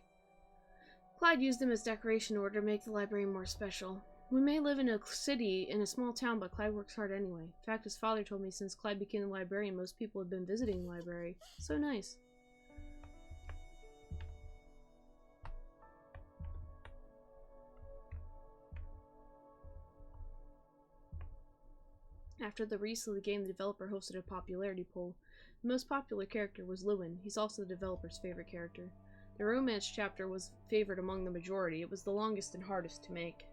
Clyde used them as decoration in order to make the library more special. We may live in a city, in a small town, but Clyde works hard anyway. In fact, his father told me since Clyde became a librarian, most people have been visiting the library. So nice. After the release of the game, the developer hosted a popularity poll. The most popular character was Lewin. He's also the developer's favorite character. The romance chapter was favored among the majority. It was the longest and hardest to make.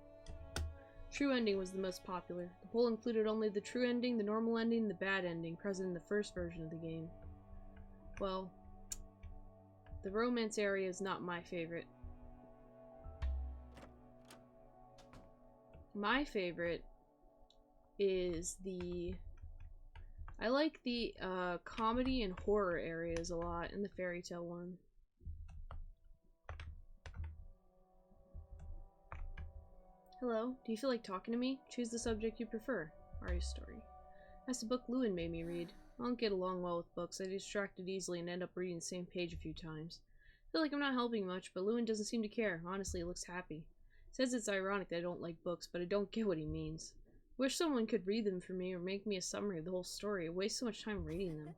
True ending was the most popular. The poll included only the true ending, the normal ending, and the bad ending present in the first version of the game. Well, the romance area is not my favorite. My favorite is I like the comedy and horror areas a lot, and the fairy tale one. Hello, do you feel like talking to me? Choose the subject you prefer. Aria's story. That's the book Lewin made me read. I don't get along well with books. I get distracted easily and end up reading the same page a few times. I feel like I'm not helping much, but Lewin doesn't seem to care. Honestly, he looks happy. He says it's ironic that I don't like books, but I don't get what he means. I wish someone could read them for me or make me a summary of the whole story. I waste so much time reading them.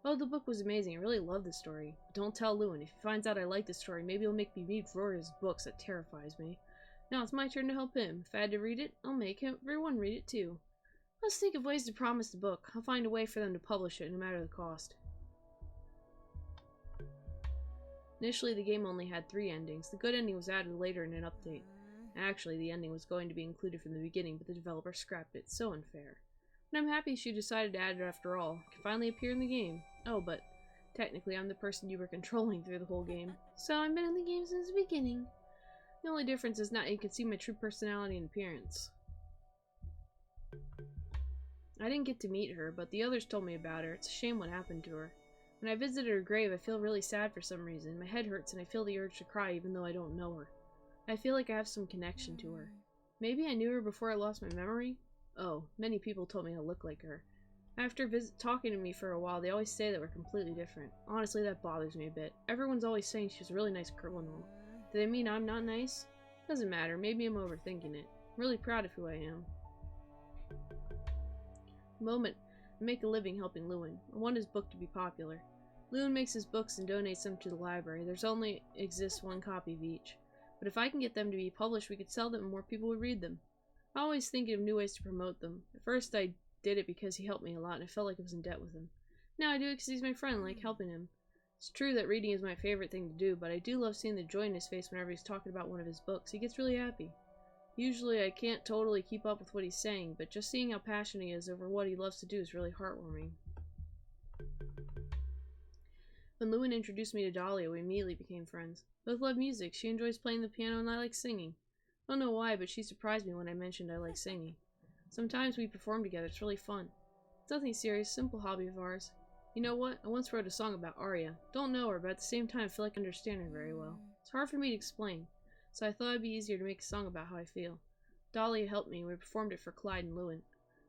Oh, the book was amazing. I really loved the story. But don't tell Lewin. If he finds out I like the story, maybe he'll make me read Rory's books. That terrifies me. Now it's my turn to help him. If I had to read it, I'll make everyone read it too. Let's think of ways to promise the book. I'll find a way for them to publish it, no matter the cost. Initially, the game only had 3 endings. The good ending was added later in an update. Actually, the ending was going to be included from the beginning, but the developer scrapped it. So unfair. But I'm happy she decided to add it after all. It can finally appear in the game. Oh, but technically I'm the person you were controlling through the whole game. So I've been in the game since the beginning. The only difference is now you can see my true personality and appearance. I didn't get to meet her, but the others told me about her. It's a shame what happened to her. When I visited her grave, I feel really sad for some reason. My head hurts and I feel the urge to cry even though I don't know her. I feel like I have some connection to her. Maybe I knew her before I lost my memory? Oh, many people told me I look like her. After talking to me for a while, they always say that we're completely different. Honestly, that bothers me a bit. Everyone's always saying she's a really nice girl and all. Do they mean I'm not nice? Doesn't matter. Maybe I'm overthinking it. I'm really proud of who I am. Moment. I make a living helping Lewin. I want his book to be popular. Lewin makes his books and donates them to the library. There's only exists 1 copy of each. But if I can get them to be published, we could sell them and more people would read them. I always think of new ways to promote them. At first I did it because he helped me a lot and I felt like I was in debt with him. Now I do it because he's my friend and I like helping him. It's true that reading is my favorite thing to do, but I do love seeing the joy in his face whenever he's talking about one of his books. He gets really happy. Usually I can't totally keep up with what he's saying, but just seeing how passionate he is over what he loves to do is really heartwarming. When Lewin introduced me to Dahlia, we immediately became friends. Both love music. She enjoys playing the piano and I like singing. I don't know why, but she surprised me when I mentioned I like singing. Sometimes we perform together. It's really fun. It's nothing serious, simple hobby of ours. You know what? I once wrote a song about Aria. Don't know her, but at the same time I feel like I understand her very well. It's hard for me to explain, so I thought it'd be easier to make a song about how I feel. Dahlia helped me and we performed it for Clyde and Lewin.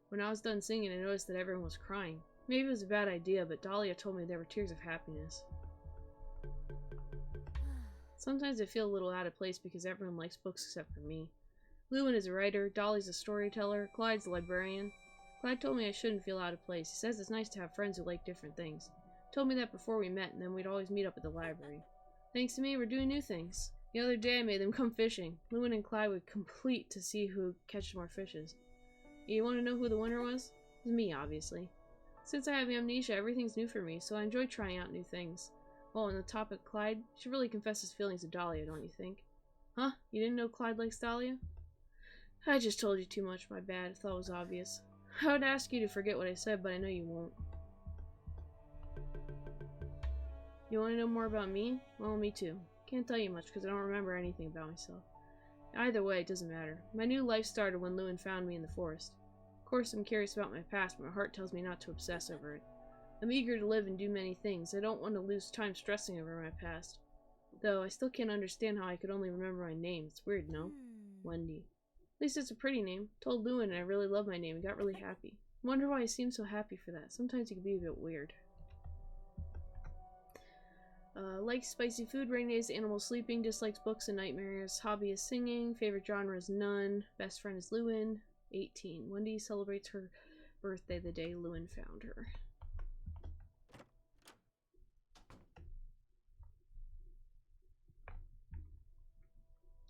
When I was done singing, I noticed that everyone was crying. Maybe it was a bad idea, but Dahlia told me there were tears of happiness. Sometimes I feel a little out of place because everyone likes books except for me. Lewin is a writer, Dolly's a storyteller, Clyde's a librarian. Clyde told me I shouldn't feel out of place. He says it's nice to have friends who like different things. He told me that before we met, and then we'd always meet up at the library. Thanks to me, we're doing new things. The other day I made them come fishing. Lewin and Clyde would compete to see who catches more fishes. You want to know who the winner was? It was me, obviously. Since I have amnesia, everything's new for me, so I enjoy trying out new things. Oh, on the topic of Clyde, you should really confess his feelings to Dahlia, don't you think? Huh? You didn't know Clyde likes Dahlia? I just told you too much, my bad. I thought it was obvious. I would ask you to forget what I said, but I know you won't. You want to know more about me? Well, me too. Can't tell you much because I don't remember anything about myself. Either way, it doesn't matter. My new life started when Lewin found me in the forest. Of course, I'm curious about my past, but my heart tells me not to obsess over it. I'm eager to live and do many things. I don't want to lose time stressing over my past. Though, I still can't understand how I could only remember my name. It's weird, no? Wendy. At least it's a pretty name. Told Lewin and I really love my name and got really happy. Wonder why I seem so happy for that. Sometimes he can be a bit weird. Likes spicy food, rainy days, animal sleeping, dislikes books and nightmares, hobby is singing, favorite genre is none, best friend is Lewin, 18. Wendy celebrates her birthday the day Lewin found her.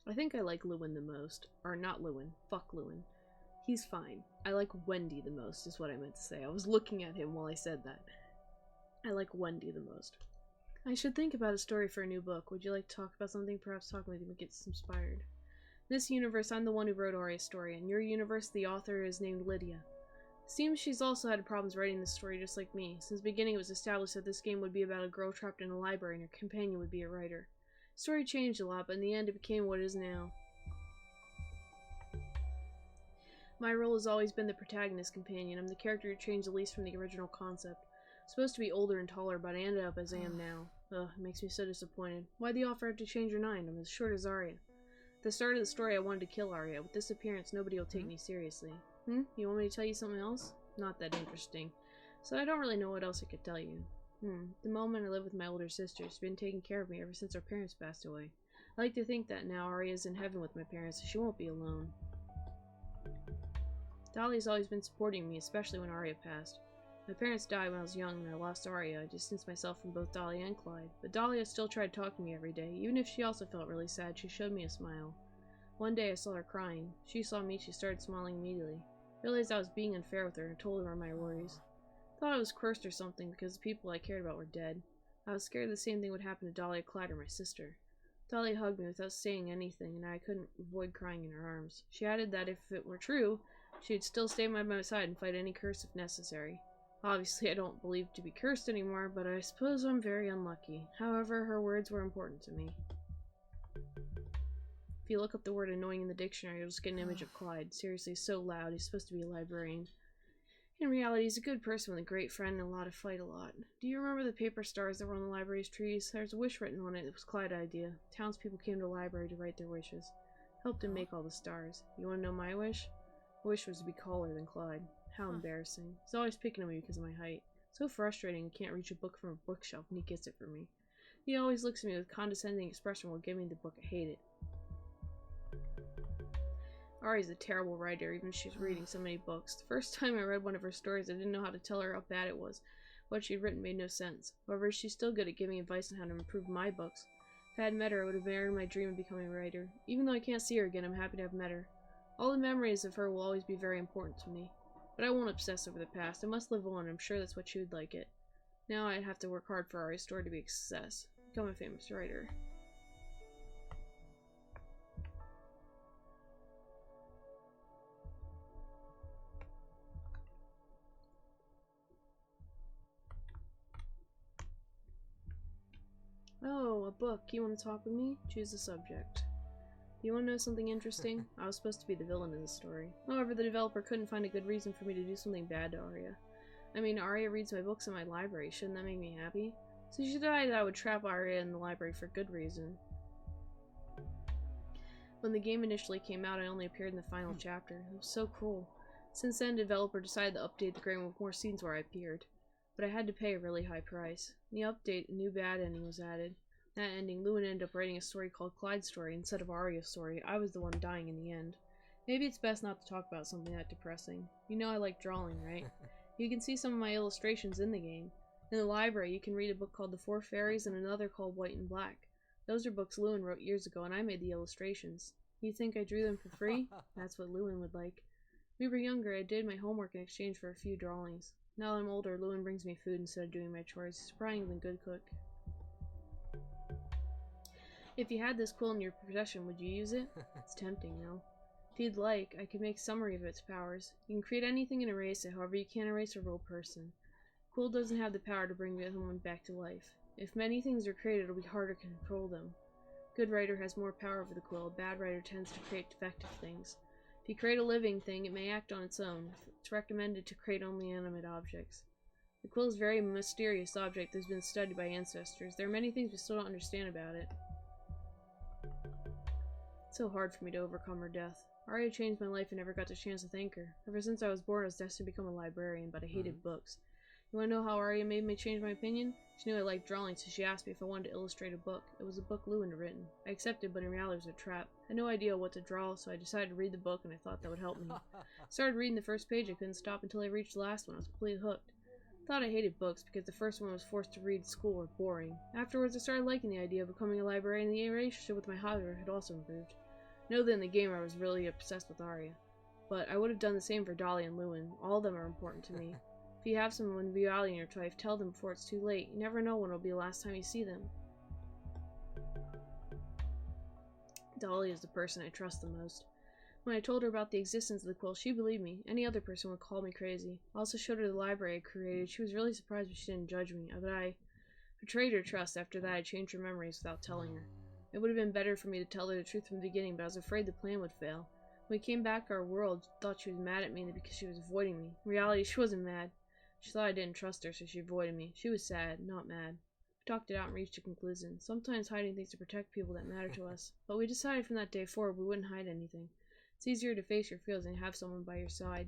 I think I like Lewin the most. Or not Lewin. Fuck Lewin. He's fine. I like Wendy the most is what I meant to say. I was looking at him while I said that. I like Wendy the most. I should think about a story for a new book. Would you like to talk about something? Perhaps talking with you would get inspired. In this universe, I'm the one who wrote Aria's story. In your universe, the author is named Lydia. Seems she's also had problems writing this story just like me. Since the beginning, it was established that this game would be about a girl trapped in a library and her companion would be a writer. The story changed a lot, but in the end, it became what it is now. My role has always been the protagonist companion. I'm the character who changed the least from the original concept. Supposed to be older and taller, but I ended up as I am now. Ugh, it makes me so disappointed. Why'd the author have to change her mind? I'm as short as Aria. At the start of the story, I wanted to kill Aria. With this appearance, nobody will take me seriously. You want me to tell you something else? Not that interesting. So I don't really know what else I could tell you. At the moment, I live with my older sister. She's been taking care of me ever since our parents passed away. I like to think that now Aria's in heaven with my parents, so she won't be alone. Dolly's always been supporting me, especially when Aria passed. My parents died when I was young and I lost Aria. I distanced myself from both Dahlia and Clyde. But Dahlia still tried talking to me every day. Even if she also felt really sad, she showed me a smile. One day I saw her crying. She saw me, she started smiling immediately. I realized I was being unfair with her and told her my worries. Thought I was cursed or something because the people I cared about were dead. I was scared the same thing would happen to Dahlia, Clyde, or my sister. Dahlia hugged me without saying anything, and I couldn't avoid crying in her arms. She added that if it were true, she'd still stay by my side and fight any curse if necessary. Obviously, I don't believe to be cursed anymore, but I suppose I'm very unlucky. However, her words were important to me. If you look up the word annoying in the dictionary, you'll just get an image of Clyde. Seriously, so loud. He's supposed to be a librarian. In reality, he's a good person with a great friend and a lot of fight a lot. Do you remember the paper stars that were on the library's trees? There's a wish written on it. It was Clyde's idea. Townspeople came to the library to write their wishes. Helped him make all the stars. You want to know my wish? My wish was to be taller than Clyde. How embarrassing. He's always picking on me because of my height. So frustrating I can't reach a book from a bookshelf and he gets it for me. He always looks at me with a condescending expression while giving me the book. I hate it. Ari's a terrible writer, even if she's reading so many books. The first time I read one of her stories, I didn't know how to tell her how bad it was. What she'd written made no sense. However, she's still good at giving advice on how to improve my books. If I had met her, I would have married my dream of becoming a writer. Even though I can't see her again, I'm happy to have met her. All the memories of her will always be very important to me. But I won't obsess over the past. It must live on. I'm sure that's what she would like it. Now I'd have to work hard for Ari's story to be a success. Become a famous writer. Oh, a book. You want to talk with me? Choose a subject. You want to know something interesting? I was supposed to be the villain in the story. However, the developer couldn't find a good reason for me to do something bad to Aria. I mean, Aria reads my books in my library. Shouldn't that make me happy? So she decided I would trap Aria in the library for good reason. When the game initially came out, I only appeared in the final chapter. It was so cruel. Since then, the developer decided to update the game with more scenes where I appeared. But I had to pay a really high price. In the update, a new bad ending was added. That ending, Lewin ended up writing a story called Clyde's Story instead of Aria's story. I was the one dying in the end. Maybe it's best not to talk about something that depressing. You know I like drawing, right? You can see some of my illustrations in the game. In the library, you can read a book called The Four Fairies and another called White and Black. Those are books Lewin wrote years ago, and I made the illustrations. You think I drew them for free? That's what Lewin would like. When we were younger, I did my homework in exchange for a few drawings. Now that I'm older, Lewin brings me food instead of doing my chores. He's a surprisingly good cook. If you had this quill in your possession, would you use it? It's tempting, no? If you'd like, I could make a summary of its powers. You can create anything and erase it, however you can't erase a real person. Quill doesn't have the power to bring someone back to life. If many things are created, it'll be harder to control them. Good writer has more power over the quill. A bad writer tends to create defective things. If you create a living thing, it may act on its own. It's recommended to create only animate objects. The quill is a very mysterious object that has been studied by ancestors. There are many things we still don't understand about it. It's so hard for me to overcome her death. Aria changed my life and never got the chance to thank her. Ever since I was born, I was destined to become a librarian, but I hated books. You want to know how Aria made me change my opinion? She knew I liked drawing, so she asked me if I wanted to illustrate a book. It was a book Lewin had written. I accepted, but in reality it was a trap. I had no idea what to draw, so I decided to read the book, and I thought that would help me. I started reading the first page. I couldn't stop until I reached the last one. I was completely hooked. I thought I hated books because the first one I was forced to read at school were boring. Afterwards, I started liking the idea of becoming a librarian, and the relationship with my hobby had also improved. I know that in the game I was really obsessed with Aria, but I would have done the same for Dolly and Lewin. All of them are important to me. If you have someone value in your life, tell them before it's too late. You never know when it'll be the last time you see them. Dolly is the person I trust the most. When I told her about the existence of the quill, she believed me. Any other person would call me crazy. I also showed her the library I created. She was really surprised, but she didn't judge me. But I betrayed her trust. After that, I changed her memories without telling her. It would have been better for me to tell her the truth from the beginning, but I was afraid the plan would fail. When we came back to our world, I thought she was mad at me because she was avoiding me. In reality, she wasn't mad. She thought I didn't trust her, so she avoided me. She was sad, not mad. We talked it out and reached a conclusion. Sometimes hiding things to protect people that matter to us. But we decided from that day forward we wouldn't hide anything. It's easier to face your feelings and have someone by your side.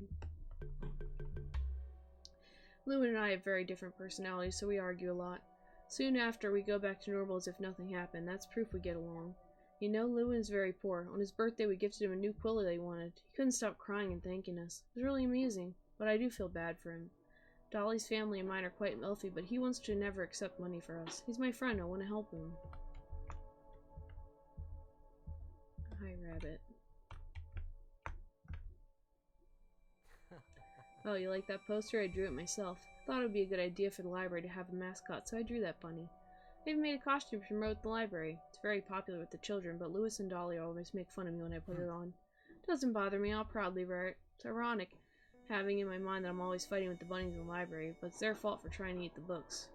Lewin and I have very different personalities, so we argue a lot. Soon after, we go back to normal as if nothing happened. That's proof we get along. You know, Lewin is very poor. On his birthday, we gifted him a new quill that he wanted. He couldn't stop crying and thanking us. It was really amusing, but I do feel bad for him. Dolly's family and mine are quite wealthy, but he wants to never accept money for us. He's my friend, I want to help him. Hi, Rabbit. Oh, you like that poster? I drew it myself. Thought it would be a good idea for the library to have a mascot, so I drew that bunny. I even made a costume to promote the library. It's very popular with the children, but Louis and Dolly always make fun of me when I put it on. Doesn't bother me, I'll proudly wear it. It's ironic, having in my mind that I'm always fighting with the bunnies in the library, but it's their fault for trying to eat the books.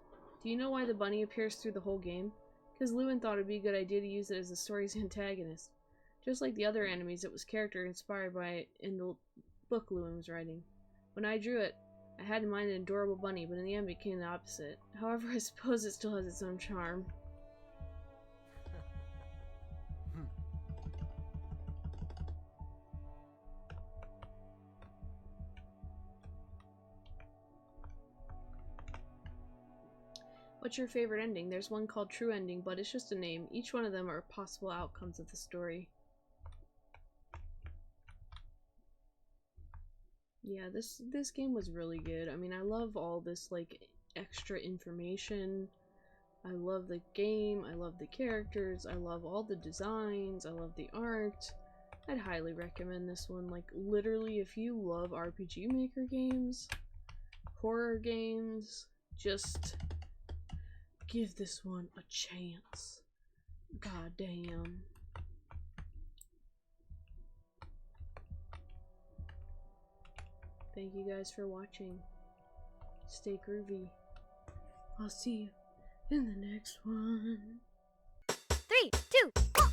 Do you know why the bunny appears through the whole game? Because Lewin thought it would be a good idea to use it as the story's antagonist. Just like the other enemies, it was character inspired by it in the book Lewin was writing. When I drew it, I had in mind an adorable bunny, but in the end it became the opposite. However, I suppose it still has its own charm. What's your favorite ending? There's one called True Ending, but it's just a name. Each one of them are possible outcomes of the story. Yeah, this game was really good. I mean, I love all this, like, extra information. I love the game, I love the characters, I love all the designs, I love the art. I'd highly recommend this one. Like, literally, if you love RPG Maker games, horror games, just give this one a chance. God damn. Thank you guys for watching. Stay groovy. I'll see you in the next one. 3, 2, 1.